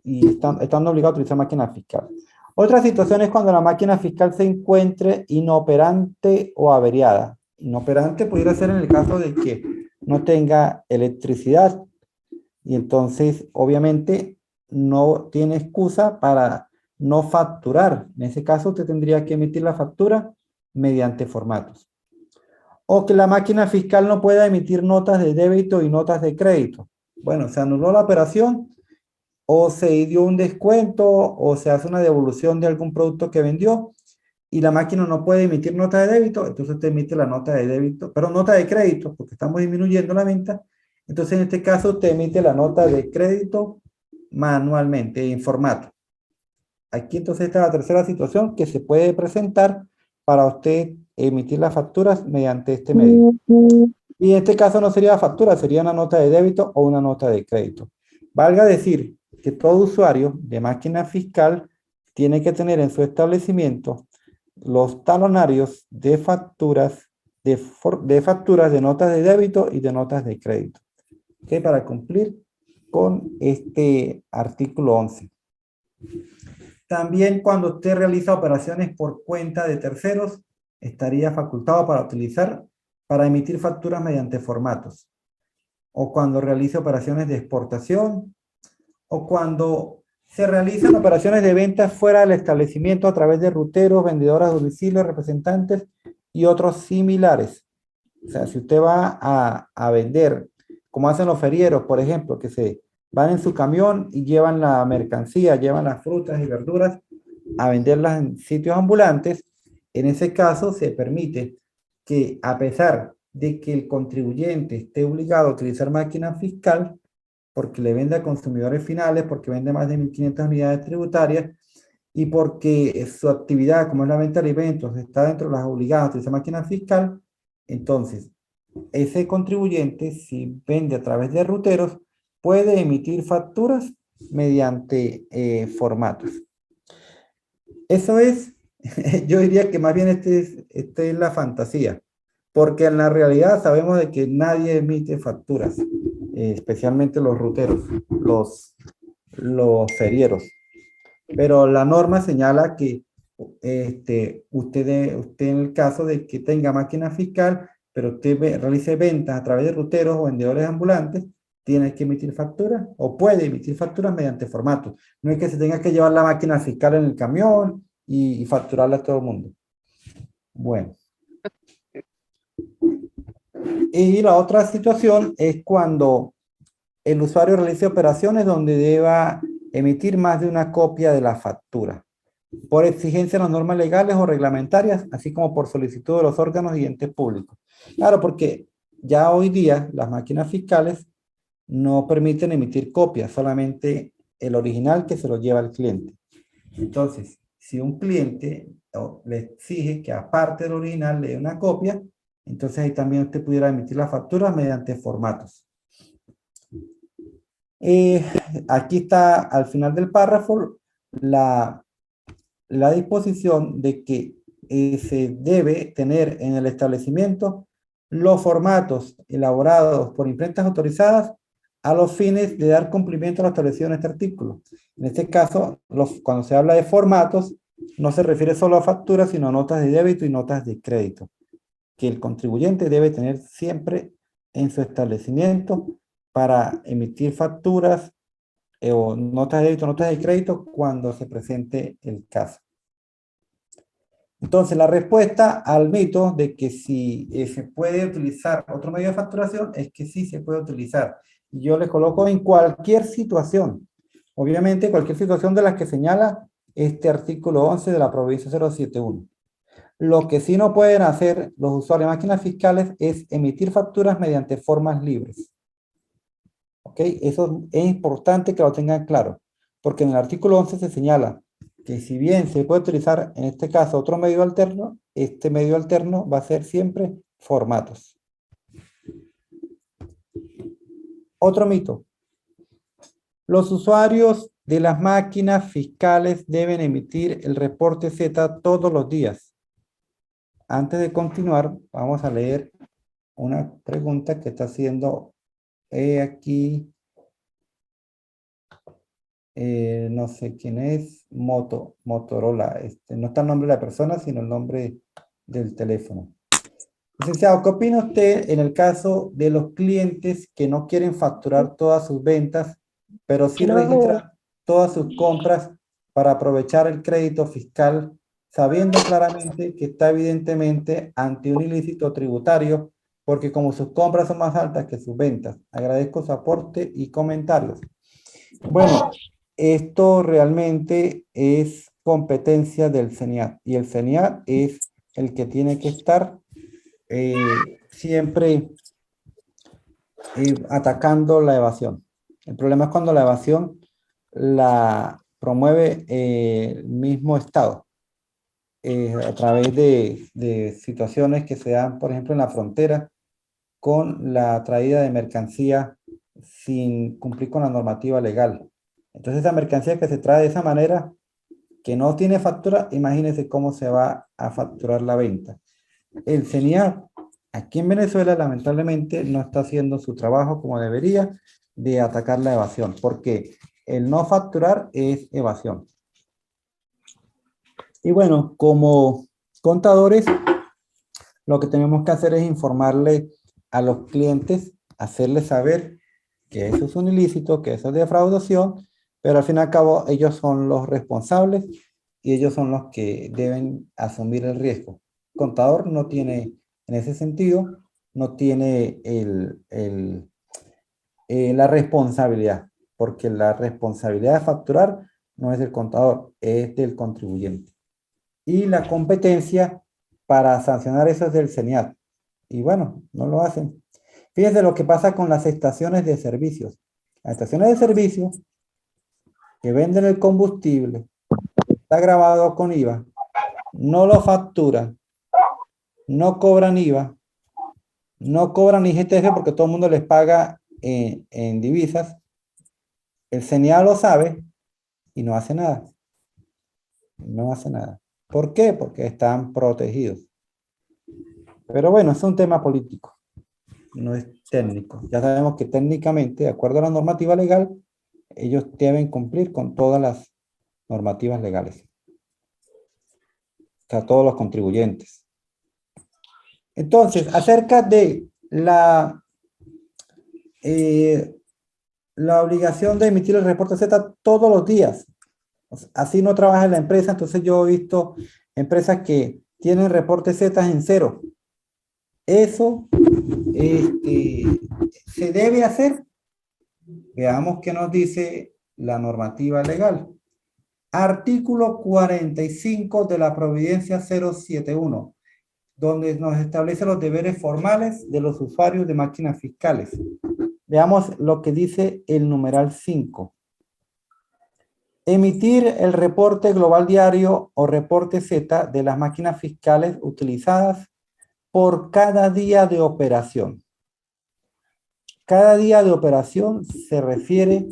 A: y estando obligado a utilizar máquina fiscal. Otra situación es cuando la máquina fiscal se encuentre inoperante o averiada. Inoperante pudiera ser en el caso de que no tenga electricidad y entonces obviamente no tiene excusa para no facturar. En ese caso usted tendría que emitir la factura mediante formatos. O que la máquina fiscal no pueda emitir notas de débito y notas de crédito. Bueno, se anuló la operación o se dio un descuento o se hace una devolución de algún producto que vendió y la máquina no puede emitir nota de débito, entonces usted emite la nota de débito, pero nota de crédito, porque estamos disminuyendo la venta. Entonces, en este caso, usted emite la nota de crédito manualmente, en formato. Aquí entonces está la tercera situación que se puede presentar para usted emitir las facturas mediante este medio. Y en este caso no sería factura, sería una nota de débito o una nota de crédito. Valga decir que todo usuario de máquina fiscal tiene que tener en su establecimiento los talonarios de facturas de notas de débito y de notas de crédito. ¿ok? Para cumplir con este artículo 11. También cuando usted realiza operaciones por cuenta de terceros, estaría facultado para emitir facturas mediante formatos. O cuando realice operaciones de exportación, o cuando se realizan operaciones de ventas fuera del establecimiento a través de ruteros, vendedores a domicilio, representantes y otros similares. O sea, si usted va a vender, como hacen los ferieros, por ejemplo, que se van en su camión y llevan la mercancía, llevan las frutas y verduras a venderlas en sitios ambulantes, en ese caso se permite que, a pesar de que el contribuyente esté obligado a utilizar máquina fiscal, porque le vende a consumidores finales, porque vende más de 1.500 unidades tributarias y porque su actividad, como es la venta de alimentos, está dentro de las obligadas a utilizar máquina fiscal, entonces ese contribuyente, si vende a través de ruteros, puede emitir facturas mediante formatos. Eso es, yo diría que más bien esta es la fantasía, porque en la realidad sabemos de que nadie emite facturas, especialmente los ruteros, los ferieros. Pero la norma señala que usted en el caso de que tenga máquina fiscal, pero usted realice ventas a través de ruteros o vendedores ambulantes, tiene que emitir facturas o puede emitir facturas mediante formato. No es que se tenga que llevar la máquina fiscal en el camión y facturarla a todo el mundo. Bueno. Y la otra situación es cuando el usuario realice operaciones donde deba emitir más de una copia de la factura, por exigencia de las normas legales o reglamentarias, así como por solicitud de los órganos y entes públicos. Claro, porque ya hoy día las máquinas fiscales no permiten emitir copias, solamente el original que se lo lleva al cliente. Entonces, si un cliente le exige que aparte del original le dé una copia, entonces ahí también usted pudiera emitir las facturas mediante formatos. Aquí está al final del párrafo la disposición de que se debe tener en el establecimiento los formatos elaborados por imprentas autorizadas a los fines de dar cumplimiento a lo establecido en este artículo. En este caso, cuando se habla de formatos, no se refiere solo a facturas, sino a notas de débito y notas de crédito, que el contribuyente debe tener siempre en su establecimiento para emitir facturas o notas de débito, notas de crédito cuando se presente el caso. Entonces, la respuesta al mito de que si se puede utilizar otro medio de facturación es que sí se puede utilizar. Y yo le coloco en cualquier situación. Obviamente, cualquier situación de las que señala este artículo 11 de la provincia 071. Lo que sí no pueden hacer los usuarios de máquinas fiscales es emitir facturas mediante formas libres. ¿Ok? Eso es importante que lo tengan claro, porque en el artículo 11 se señala que si bien se puede utilizar en este caso otro medio alterno, este medio alterno va a ser siempre formatos. Otro mito. Los usuarios de las máquinas fiscales deben emitir el reporte Z todos los días. Antes de continuar, vamos a leer una pregunta que está haciendo aquí. No sé quién es, Motorola. No está el nombre de la persona, sino el nombre del teléfono. Licenciado, ¿qué opina usted en el caso de los clientes que no quieren facturar todas sus ventas, pero sí registran todas sus compras para aprovechar el crédito fiscal, sabiendo claramente que está evidentemente ante un ilícito tributario, porque como sus compras son más altas que sus ventas? Agradezco su aporte y comentarios. Bueno, esto realmente es competencia del CENIAT y el CENIAT es el que tiene que estar siempre atacando la evasión. El problema es cuando la evasión la promueve el mismo Estado a través de situaciones que se dan, por ejemplo, en la frontera con la traída de mercancía sin cumplir con la normativa legal. Entonces, esa mercancía que se trae de esa manera, que no tiene factura, imagínense cómo se va a facturar la venta. El CENIAT Aquí en Venezuela, lamentablemente, no está haciendo su trabajo como debería de atacar la evasión, porque el no facturar es evasión. Y bueno, como contadores, lo que tenemos que hacer es informarle a los clientes, hacerles saber que eso es un ilícito, que eso es defraudación, pero al fin y al cabo ellos son los responsables y ellos son los que deben asumir el riesgo. El contador no tiene, en ese sentido, no tiene la responsabilidad, porque la responsabilidad de facturar no es del contador, es del contribuyente. Y la competencia para sancionar eso es del CENIAT. Y bueno, no lo hacen. Fíjense lo que pasa con las estaciones de servicios. Las estaciones de servicio que venden el combustible, está grabado con IVA, no lo facturan, no cobran IVA, no cobran IGTF porque todo el mundo les paga en divisas. El CENIAT lo sabe y no hace nada. No hace nada. ¿Por qué? Porque están protegidos. Pero bueno, es un tema político, no es técnico. Ya sabemos que técnicamente, de acuerdo a la normativa legal, ellos deben cumplir con todas las normativas legales. O sea, todos los contribuyentes. Entonces, acerca de la obligación de emitir el reporte Z todos los días. O sea, así no trabaja la empresa, entonces yo he visto empresas que tienen reporte Z en cero. Eso se debe hacer. Veamos qué nos dice la normativa legal. Artículo 45 de la Providencia 071, donde nos establece los deberes formales de los usuarios de máquinas fiscales. Veamos lo que dice el numeral 5. Emitir el reporte global diario o reporte Z de las máquinas fiscales utilizadas por cada día de operación. Cada día de operación se refiere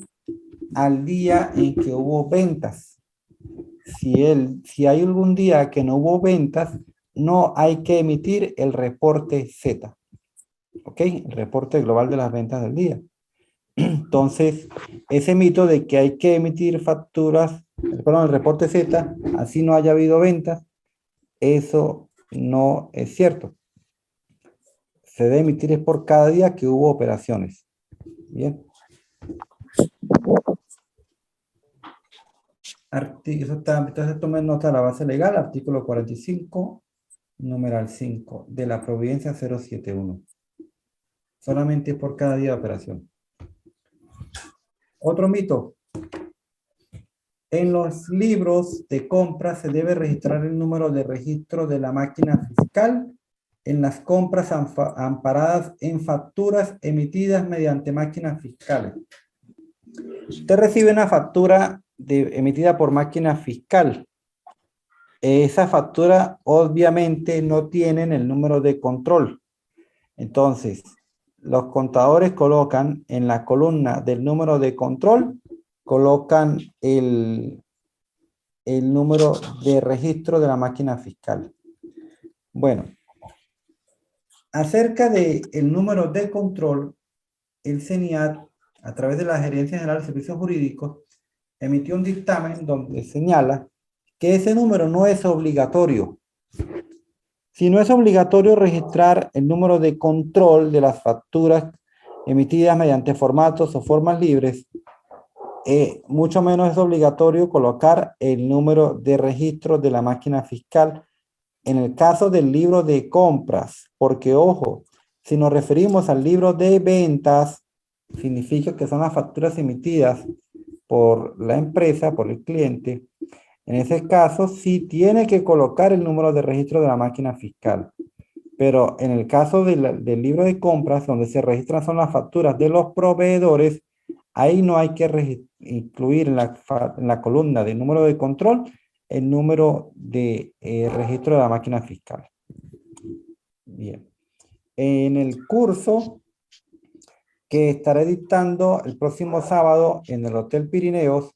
A: al día en que hubo ventas. Si hay algún día que no hubo ventas, no hay que emitir el reporte Z. ¿Ok? El reporte global de las ventas del día. Entonces, ese mito de que hay que emitir facturas, perdón, el reporte Z, así no haya habido ventas, eso no es cierto. Se debe emitir es por cada día que hubo operaciones. Bien. Entonces tomen nota de la base legal, artículo 45, numeral 5, de la Providencia 071. Solamente por cada día de operación. Otro mito. En los libros de compra se debe registrar el número de registro de la máquina fiscal en las compras amparadas en facturas emitidas mediante máquinas fiscales. Usted recibe una factura emitida por máquina fiscal. Esa factura obviamente no tienen el número de control. Entonces, los contadores colocan en la columna del número de control, colocan el número de registro de la máquina fiscal. Bueno, acerca del número de control, el CENIAT, a través de la Gerencia General de Servicios Jurídicos, emitió un dictamen donde señala que ese número no es obligatorio. Si no es obligatorio registrar el número de control de las facturas emitidas mediante formatos o formas libres, mucho menos es obligatorio colocar el número de registro de la máquina fiscal en el caso del libro de compras, porque ojo, si nos referimos al libro de ventas, significa que son las facturas emitidas por la empresa, por el cliente. En ese caso, sí tiene que colocar el número de registro de la máquina fiscal. Pero en el caso del libro de compras, donde se registran son las facturas de los proveedores, ahí no hay que incluir en la columna de número de control el número de registro de la máquina fiscal. Bien. En el curso que estaré dictando el próximo sábado en el Hotel Pirineos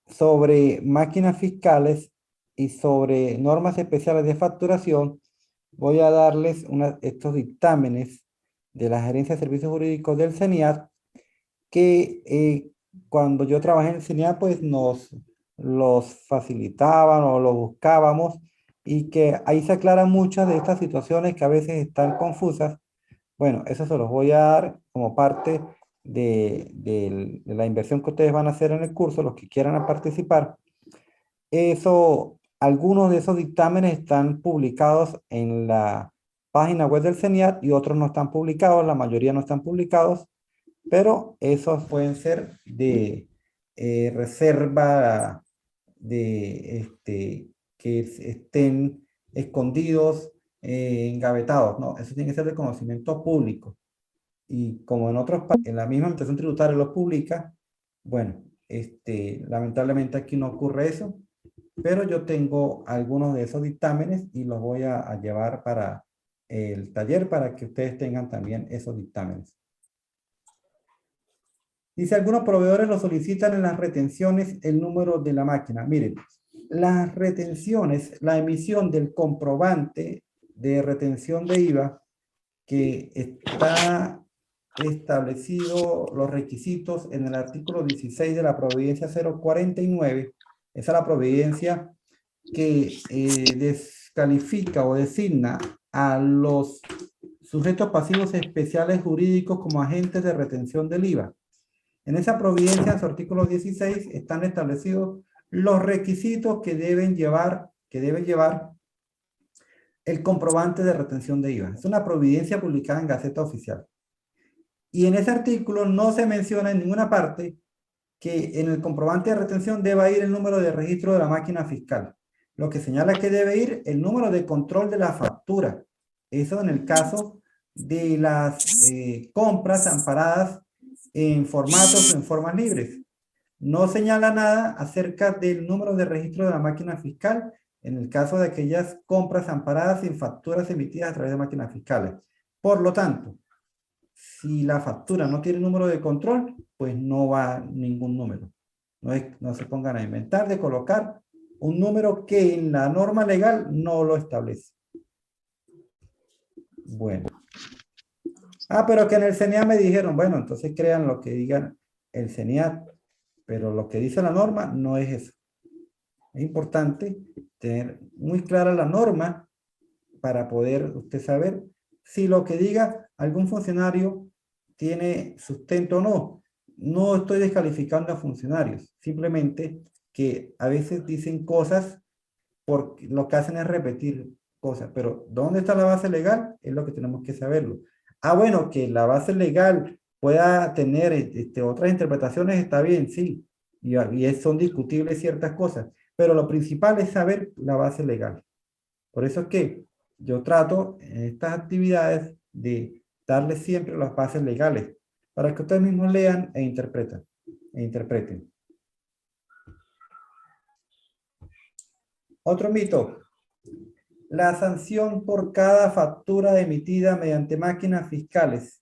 A: sobre máquinas fiscales y sobre normas especiales de facturación, voy a darles estos dictámenes de la Gerencia de Servicios Jurídicos del CENIAT, que cuando yo trabajé en el CENIAT, pues nos los facilitaban o los buscábamos, y que ahí se aclaran muchas de estas situaciones que a veces están confusas. Bueno, eso se los voy a dar como parte de la inversión que ustedes van a hacer en el curso, los que quieran participar. Eso, algunos de esos dictámenes están publicados en la página web del CENIAT y otros no están publicados, la mayoría no están publicados, pero esos pueden ser de reserva de que estén escondidos, engavetados, no, eso tiene que ser de conocimiento público. Y como en otros países, en la misma administración tributaria lo publica, bueno, lamentablemente aquí no ocurre eso, pero yo tengo algunos de esos dictámenes y los voy a llevar para el taller para que ustedes tengan también esos dictámenes. Dice, algunos proveedores lo solicitan en las retenciones el número de la máquina. Miren, las retenciones, la emisión del comprobante de retención de IVA, que está establecido los requisitos en el artículo 16 de la Providencia 049. Esa es la providencia que descalifica o designa a los sujetos pasivos especiales jurídicos como agentes de retención del IVA. En esa providencia, en su artículo 16, están establecidos los requisitos que debe llevar el comprobante de retención de IVA. Es una providencia publicada en Gaceta Oficial. Y en ese artículo no se menciona en ninguna parte que en el comprobante de retención deba ir el número de registro de la máquina fiscal. Lo que señala que debe ir el número de control de la factura. Eso en el caso de las compras amparadas en formatos o en formas libres. No señala nada acerca del número de registro de la máquina fiscal en el caso de aquellas compras amparadas en facturas emitidas a través de máquinas fiscales. Por lo tanto, si la factura no tiene número de control, pues no va ningún número. No se pongan a inventar de colocar un número que en la norma legal no lo establece. Bueno. Pero que en el CENIAT me dijeron, bueno, entonces crean lo que digan el CENIAT, pero lo que dice la norma no es eso. Es importante tener muy clara la norma para poder usted saber si lo que diga algún funcionario tiene sustento o no. No estoy descalificando a funcionarios, simplemente que a veces dicen cosas porque lo que hacen es repetir cosas, pero ¿dónde está la base legal? Es lo que tenemos que saberlo. Bueno, que la base legal pueda tener otras interpretaciones, está bien, sí, y son discutibles ciertas cosas, pero lo principal es saber la base legal. Por eso es que yo trato en estas actividades de darles siempre las bases legales, para que ustedes mismos lean e interpreten. Otro mito. La sanción por cada factura emitida mediante máquinas fiscales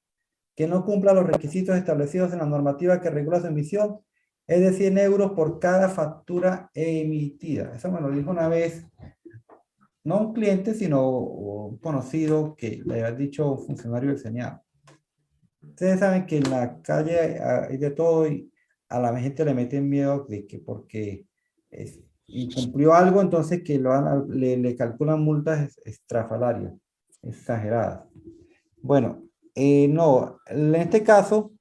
A: que no cumpla los requisitos establecidos en la normativa que regula su emisión es de 100 euros por cada factura emitida. Eso me lo dijo una vez, no un cliente, sino un conocido que le había dicho un funcionario del CENIAT. Ustedes saben que en la calle hay de todo y a la gente le meten miedo de que porque incumplió algo, entonces que le calculan multas estrafalarias, exageradas. Bueno, no, en este caso,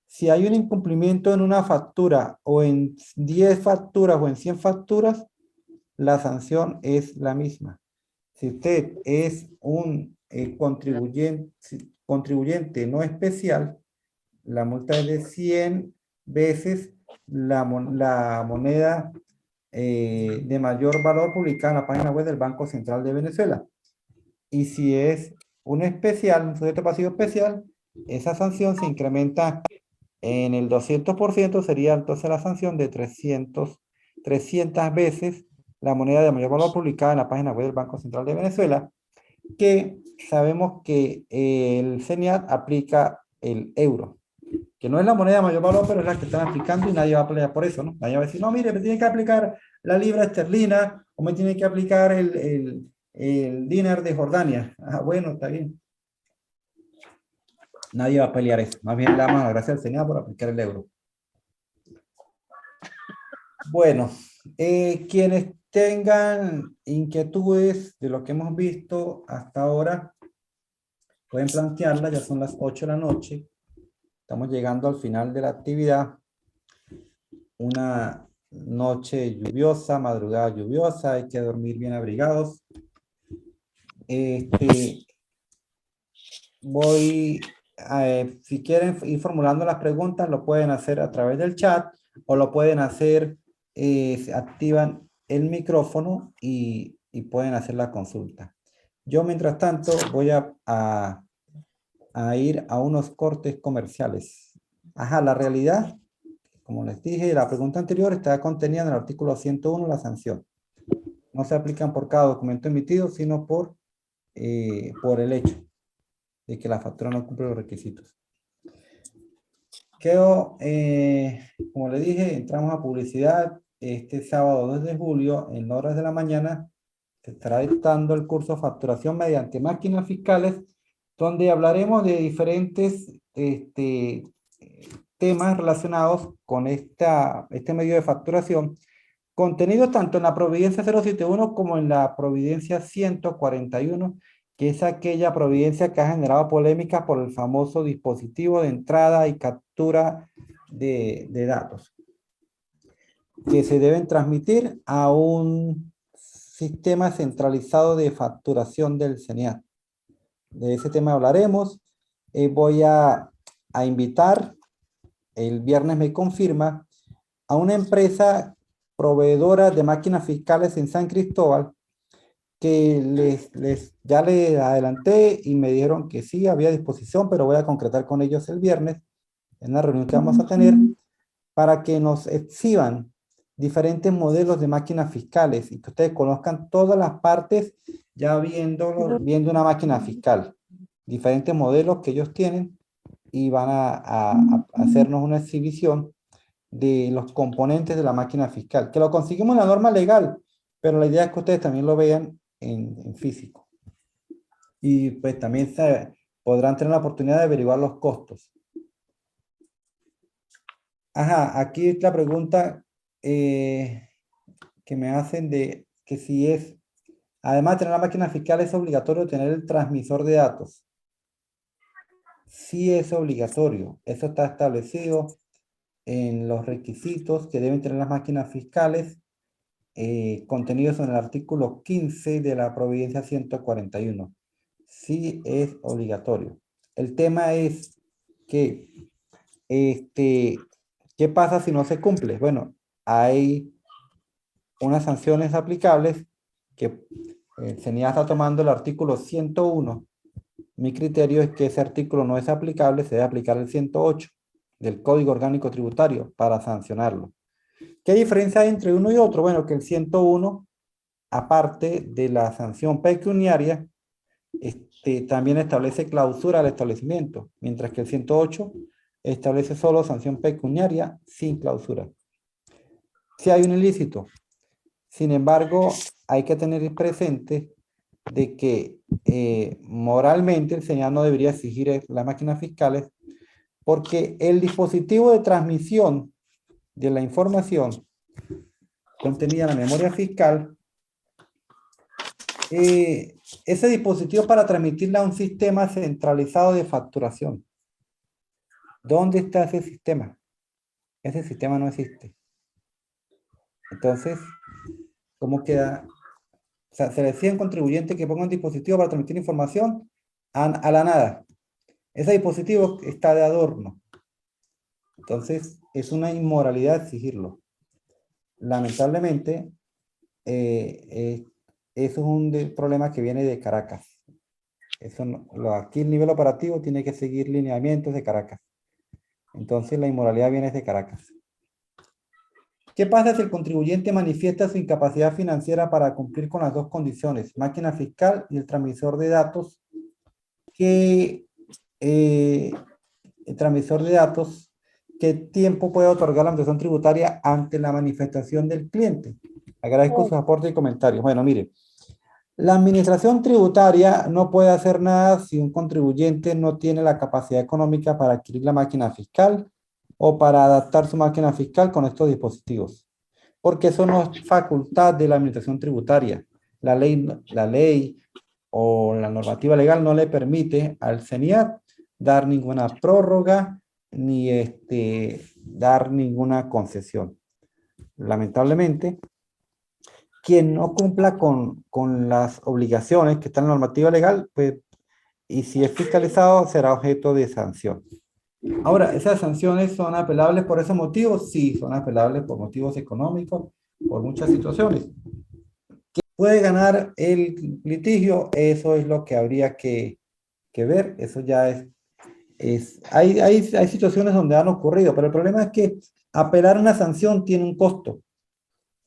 A: si hay un incumplimiento en una factura o en 10 facturas o en 100 facturas, la sanción es la misma. Si usted es un contribuyente no especial, la multa es de 100 veces la moneda de mayor valor publicada en la página web del Banco Central de Venezuela. Y si es un especial, un sujeto pasivo especial, esa sanción se incrementa en el 200%, sería entonces la sanción de 300 veces la moneda de mayor valor publicada en la página web del Banco Central de Venezuela, que sabemos que el CENIAT aplica el euro, que no es la moneda de mayor valor, pero es la que están aplicando y nadie va a pelear por eso, ¿no? Nadie va a decir, no, mire, me tiene que aplicar la libra esterlina o me tiene que aplicar el el dinar de Jordania. Ah, bueno, está bien. Nadie va a pelear eso. Más bien le damos las gracias al Senado por aplicar el euro. Bueno, quienes tengan inquietudes de lo que hemos visto hasta ahora, pueden plantearlas. Ya son las 8 de la noche. Estamos llegando al final de la actividad. Una noche lluviosa, madrugada lluviosa, hay que dormir bien abrigados. Si quieren ir formulando las preguntas, lo pueden hacer a través del chat o lo pueden hacer, se activan el micrófono y pueden hacer la consulta. Yo, mientras tanto, voy a ir a unos cortes comerciales. Ajá, la realidad, como les dije, la pregunta anterior está contenida en el artículo 101, la sanción. No se aplican por cada documento emitido, sino por el hecho de que la factura no cumple los requisitos. Como le dije, entramos a publicidad. Este sábado 2 de julio, en horas de la mañana, se estará dictando el curso Facturación mediante máquinas fiscales, donde hablaremos de diferentes temas relacionados con este medio de facturación, contenido tanto en la Providencia 071 como en la Providencia 141, que es aquella providencia que ha generado polémica por el famoso dispositivo de entrada y captura de datos, que se deben transmitir a un sistema centralizado de facturación del CENIAT. De ese tema hablaremos. Voy a invitar, el viernes me confirma, a una empresa proveedora de máquinas fiscales en San Cristóbal, que ya le adelanté y me dijeron que sí, había disposición, pero voy a concretar con ellos el viernes, en la reunión que vamos a tener, para que nos exhiban diferentes modelos de máquinas fiscales y que ustedes conozcan todas las partes ya viendo una máquina fiscal, diferentes modelos que ellos tienen, y van a hacernos una exhibición de los componentes de la máquina fiscal, que lo conseguimos en la norma legal, pero la idea es que ustedes también lo vean en físico. Y pues también podrán tener la oportunidad de averiguar los costos. Ajá, aquí la pregunta que me hacen de que si es, además de tener la máquina fiscal, es obligatorio tener el transmisor de datos. Sí es obligatorio, eso está establecido en los requisitos que deben tener las máquinas fiscales, contenidos en el artículo 15 de la Providencia 141. Sí es obligatorio. El tema es que, ¿qué pasa si no se cumple? Bueno, hay unas sanciones aplicables que el CENIA está tomando el artículo 101. Mi criterio es que ese artículo no es aplicable, se debe aplicar el 108 del Código Orgánico Tributario para sancionarlo. ¿Qué diferencia hay entre uno y otro? Bueno, que el 101, aparte de la sanción pecuniaria, también establece clausura al establecimiento, mientras que el 108 establece solo sanción pecuniaria sin clausura. Si hay un ilícito, sin embargo, hay que tener presente de que moralmente el Senado no debería exigir las máquinas fiscales, porque el dispositivo de transmisión de la información contenida en la memoria fiscal, ese dispositivo para transmitirla a un sistema centralizado de facturación. ¿Dónde está ese sistema? Ese sistema no existe. Entonces, ¿cómo queda? O sea, se le exige a un contribuyente que ponga un dispositivo para transmitir información a la nada. Ese dispositivo está de adorno. Entonces, es una inmoralidad exigirlo. Lamentablemente, eso es un problema que viene de Caracas. Eso aquí el nivel operativo tiene que seguir lineamientos de Caracas. Entonces, la inmoralidad viene de Caracas. ¿Qué pasa si el contribuyente manifiesta su incapacidad financiera para cumplir con las dos condiciones, máquina fiscal y el transmisor de datos? El transmisor de datos, ¿qué tiempo puede otorgar la administración tributaria ante la manifestación del cliente? Agradezco sus aportes y comentarios. Bueno, mire, La administración tributaria no puede hacer nada si un contribuyente no tiene la capacidad económica para adquirir la máquina fiscal o para adaptar su máquina fiscal con estos dispositivos, porque eso no es facultad de la administración tributaria. La ley o la normativa legal no le permite al CENIAT dar ninguna prórroga ni dar ninguna concesión. Lamentablemente, quien no cumpla con las obligaciones que están en la normativa legal, pues, y si es fiscalizado, será objeto de sanción. Ahora, ¿esas sanciones son apelables por esos motivos? Sí, son apelables por motivos económicos, por muchas situaciones. ¿Quién puede ganar el litigio? Eso es lo que habría que ver. Eso ya hay situaciones donde han ocurrido, pero el problema es que apelar a una sanción tiene un costo.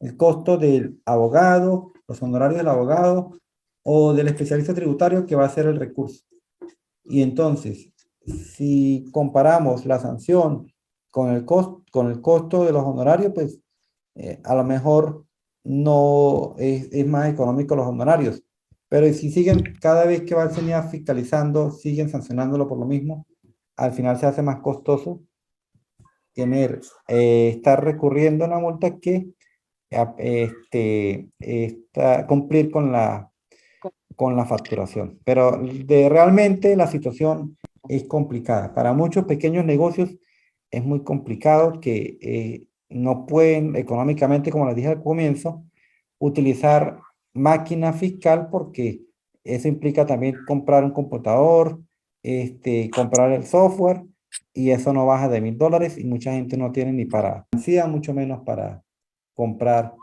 A: El costo del abogado, los honorarios del abogado o del especialista tributario que va a hacer el recurso. Y entonces, si comparamos la sanción con el costo de los honorarios, pues a lo mejor no es más económico los honorarios. Pero si siguen, cada vez que va el CENIAF fiscalizando, siguen sancionándolo por lo mismo, al final se hace más costoso estar recurriendo a una multa que cumplir con la facturación. Pero realmente la situación es complicada. Para muchos pequeños negocios es muy complicado que no pueden económicamente, como les dije al comienzo, utilizar máquina fiscal porque eso implica también comprar un computador, comprar el software y eso no baja de $1000 y mucha gente no tiene ni para, mucho menos para comprar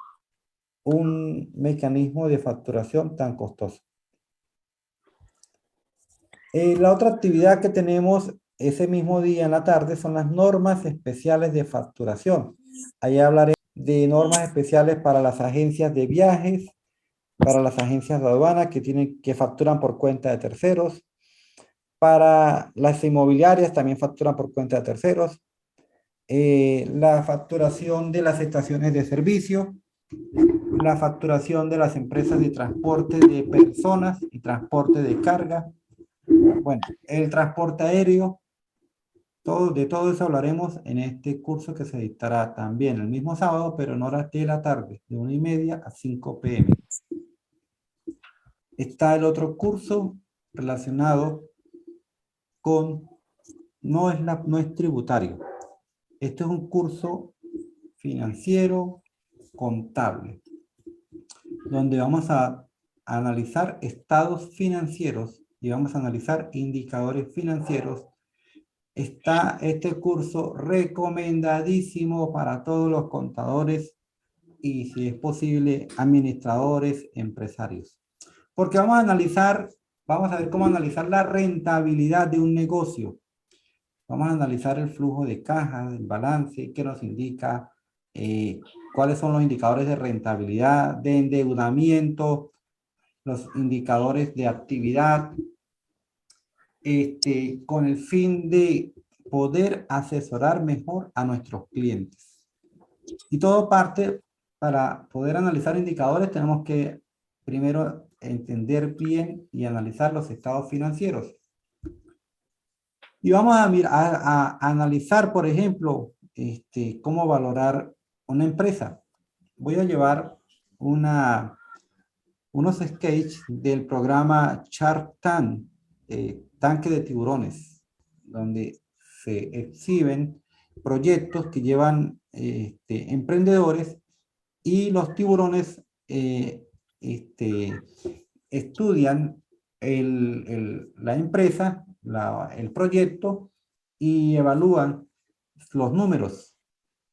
A: un mecanismo de facturación tan costoso. La otra actividad que tenemos ese mismo día en la tarde son las normas especiales de facturación. Ahí hablaré de normas especiales para las agencias de viajes, para las agencias de aduana que facturan por cuenta de terceros, para las inmobiliarias también facturan por cuenta de terceros, la facturación de las estaciones de servicio, la facturación de las empresas de transporte de personas y transporte de carga, bueno, el transporte aéreo, de todo eso hablaremos en este curso que se dictará también el mismo sábado, pero en horas de la tarde, de 1:30 a 5 p.m. Está el otro curso relacionado con, no es tributario. Este es un curso financiero contable, donde vamos a analizar estados financieros y vamos a analizar indicadores financieros. Está este curso recomendadísimo para todos los contadores y, si es posible, administradores, empresarios. Porque vamos a ver cómo analizar la rentabilidad de un negocio. Vamos a analizar el flujo de caja, el balance, que nos indica cuáles son los indicadores de rentabilidad, de endeudamiento, los indicadores de actividad, con el fin de poder asesorar mejor a nuestros clientes. Y todo parte, para poder analizar indicadores, tenemos que primero entender bien y analizar los estados financieros. Y vamos a analizar, por ejemplo, cómo valorar una empresa. Voy a llevar unos sketches del programa Shark Tank, Tanque de Tiburones, donde se exhiben proyectos que llevan emprendedores y los tiburones estudian la empresa, el proyecto y evalúan los números,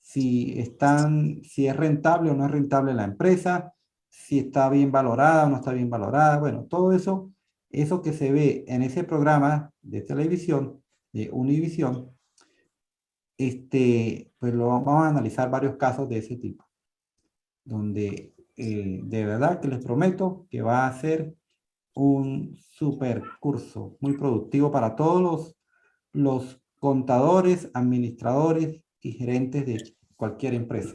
A: si es rentable o no es rentable la empresa, si está bien valorada o no está bien valorada. Bueno, todo eso que se ve en ese programa de televisión, de Univisión, pues vamos a analizar varios casos de ese tipo, donde de verdad que les prometo que va a ser un super curso muy productivo para todos los contadores, administradores y gerentes de cualquier empresa.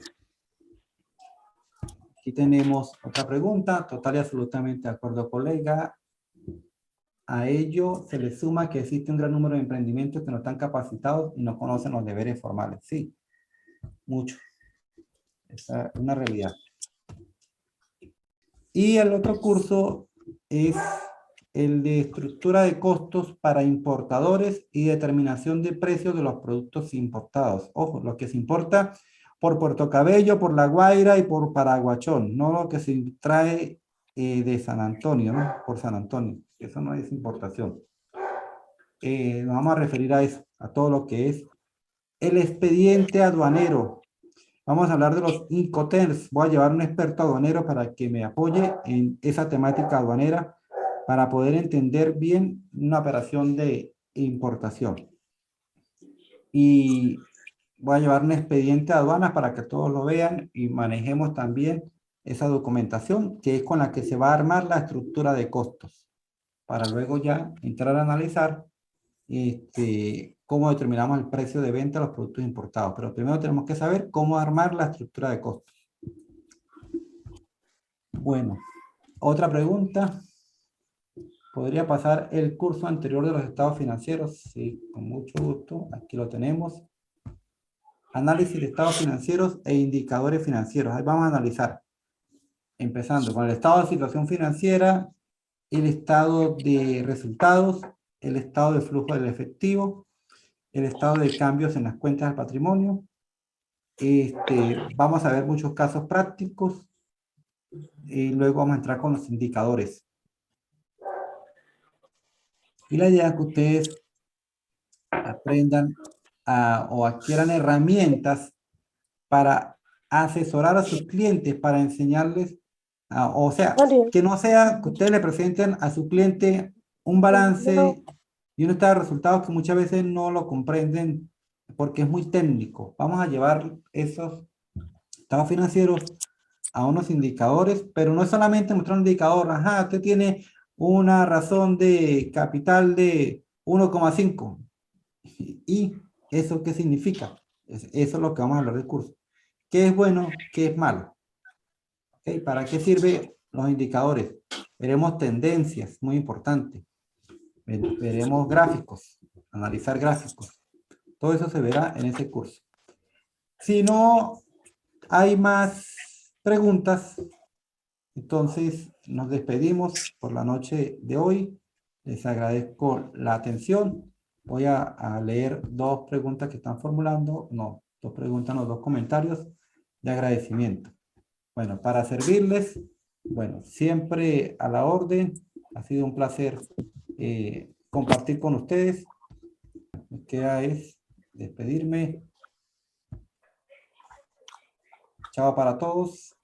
A: Aquí tenemos otra pregunta, total y absolutamente de acuerdo, colega. A ello se le suma que existe un gran número de emprendimientos que no están capacitados y no conocen los deberes formales. Sí, mucho. Esa es una realidad. Y el otro curso es el de estructura de costos para importadores y determinación de precios de los productos importados. Ojo, lo que se importa por Puerto Cabello, por La Guaira y por Paraguachón, no lo que se trae de San Antonio, ¿no? Por San Antonio. Eso no es importación. Nos vamos a referir a eso, a todo lo que es el expediente aduanero. Vamos a hablar de los Incoterms. Voy a llevar un experto aduanero para que me apoye en esa temática aduanera para poder entender bien una operación de importación. Y voy a llevar un expediente de aduanas para que todos lo vean y manejemos también esa documentación que es con la que se va a armar la estructura de costos para luego ya entrar a analizar cómo determinamos el precio de venta de los productos importados. Pero primero tenemos que saber cómo armar la estructura de costos. Bueno, otra pregunta. ¿Podría pasar el curso anterior de los estados financieros? Sí, con mucho gusto. Aquí lo tenemos. Análisis de estados financieros e indicadores financieros. Ahí vamos a analizar. Empezando con el estado de situación financiera, el estado de resultados, el estado de flujo del efectivo, el estado de cambios en las cuentas del patrimonio. Vamos a ver muchos casos prácticos y luego vamos a entrar con los indicadores. Y la idea es que ustedes aprendan o adquieran herramientas para asesorar a sus clientes, para enseñarles, o sea, que no sea que ustedes le presenten a su cliente un balance y un estado de resultados que muchas veces no lo comprenden porque es muy técnico. Vamos a llevar esos estados financieros a unos indicadores, pero no es solamente mostrar un indicador, ajá, usted tiene una razón de capital de 1,5. ¿Y eso qué significa? Eso es lo que vamos a hablar del curso. ¿Qué es bueno? ¿Qué es malo? ¿Okay? ¿Para qué sirven los indicadores? Veremos tendencias, muy importante. Veremos gráficos, analizar gráficos. Todo eso se verá en ese curso. Si no hay más preguntas, entonces nos despedimos por la noche de hoy. Les agradezco la atención. Voy a leer dos preguntas que están formulando. No, dos preguntas, no, dos comentarios de agradecimiento. Bueno, para servirles, bueno, siempre a la orden. Ha sido un placer compartir con ustedes. Me queda es despedirme. Chao para todos.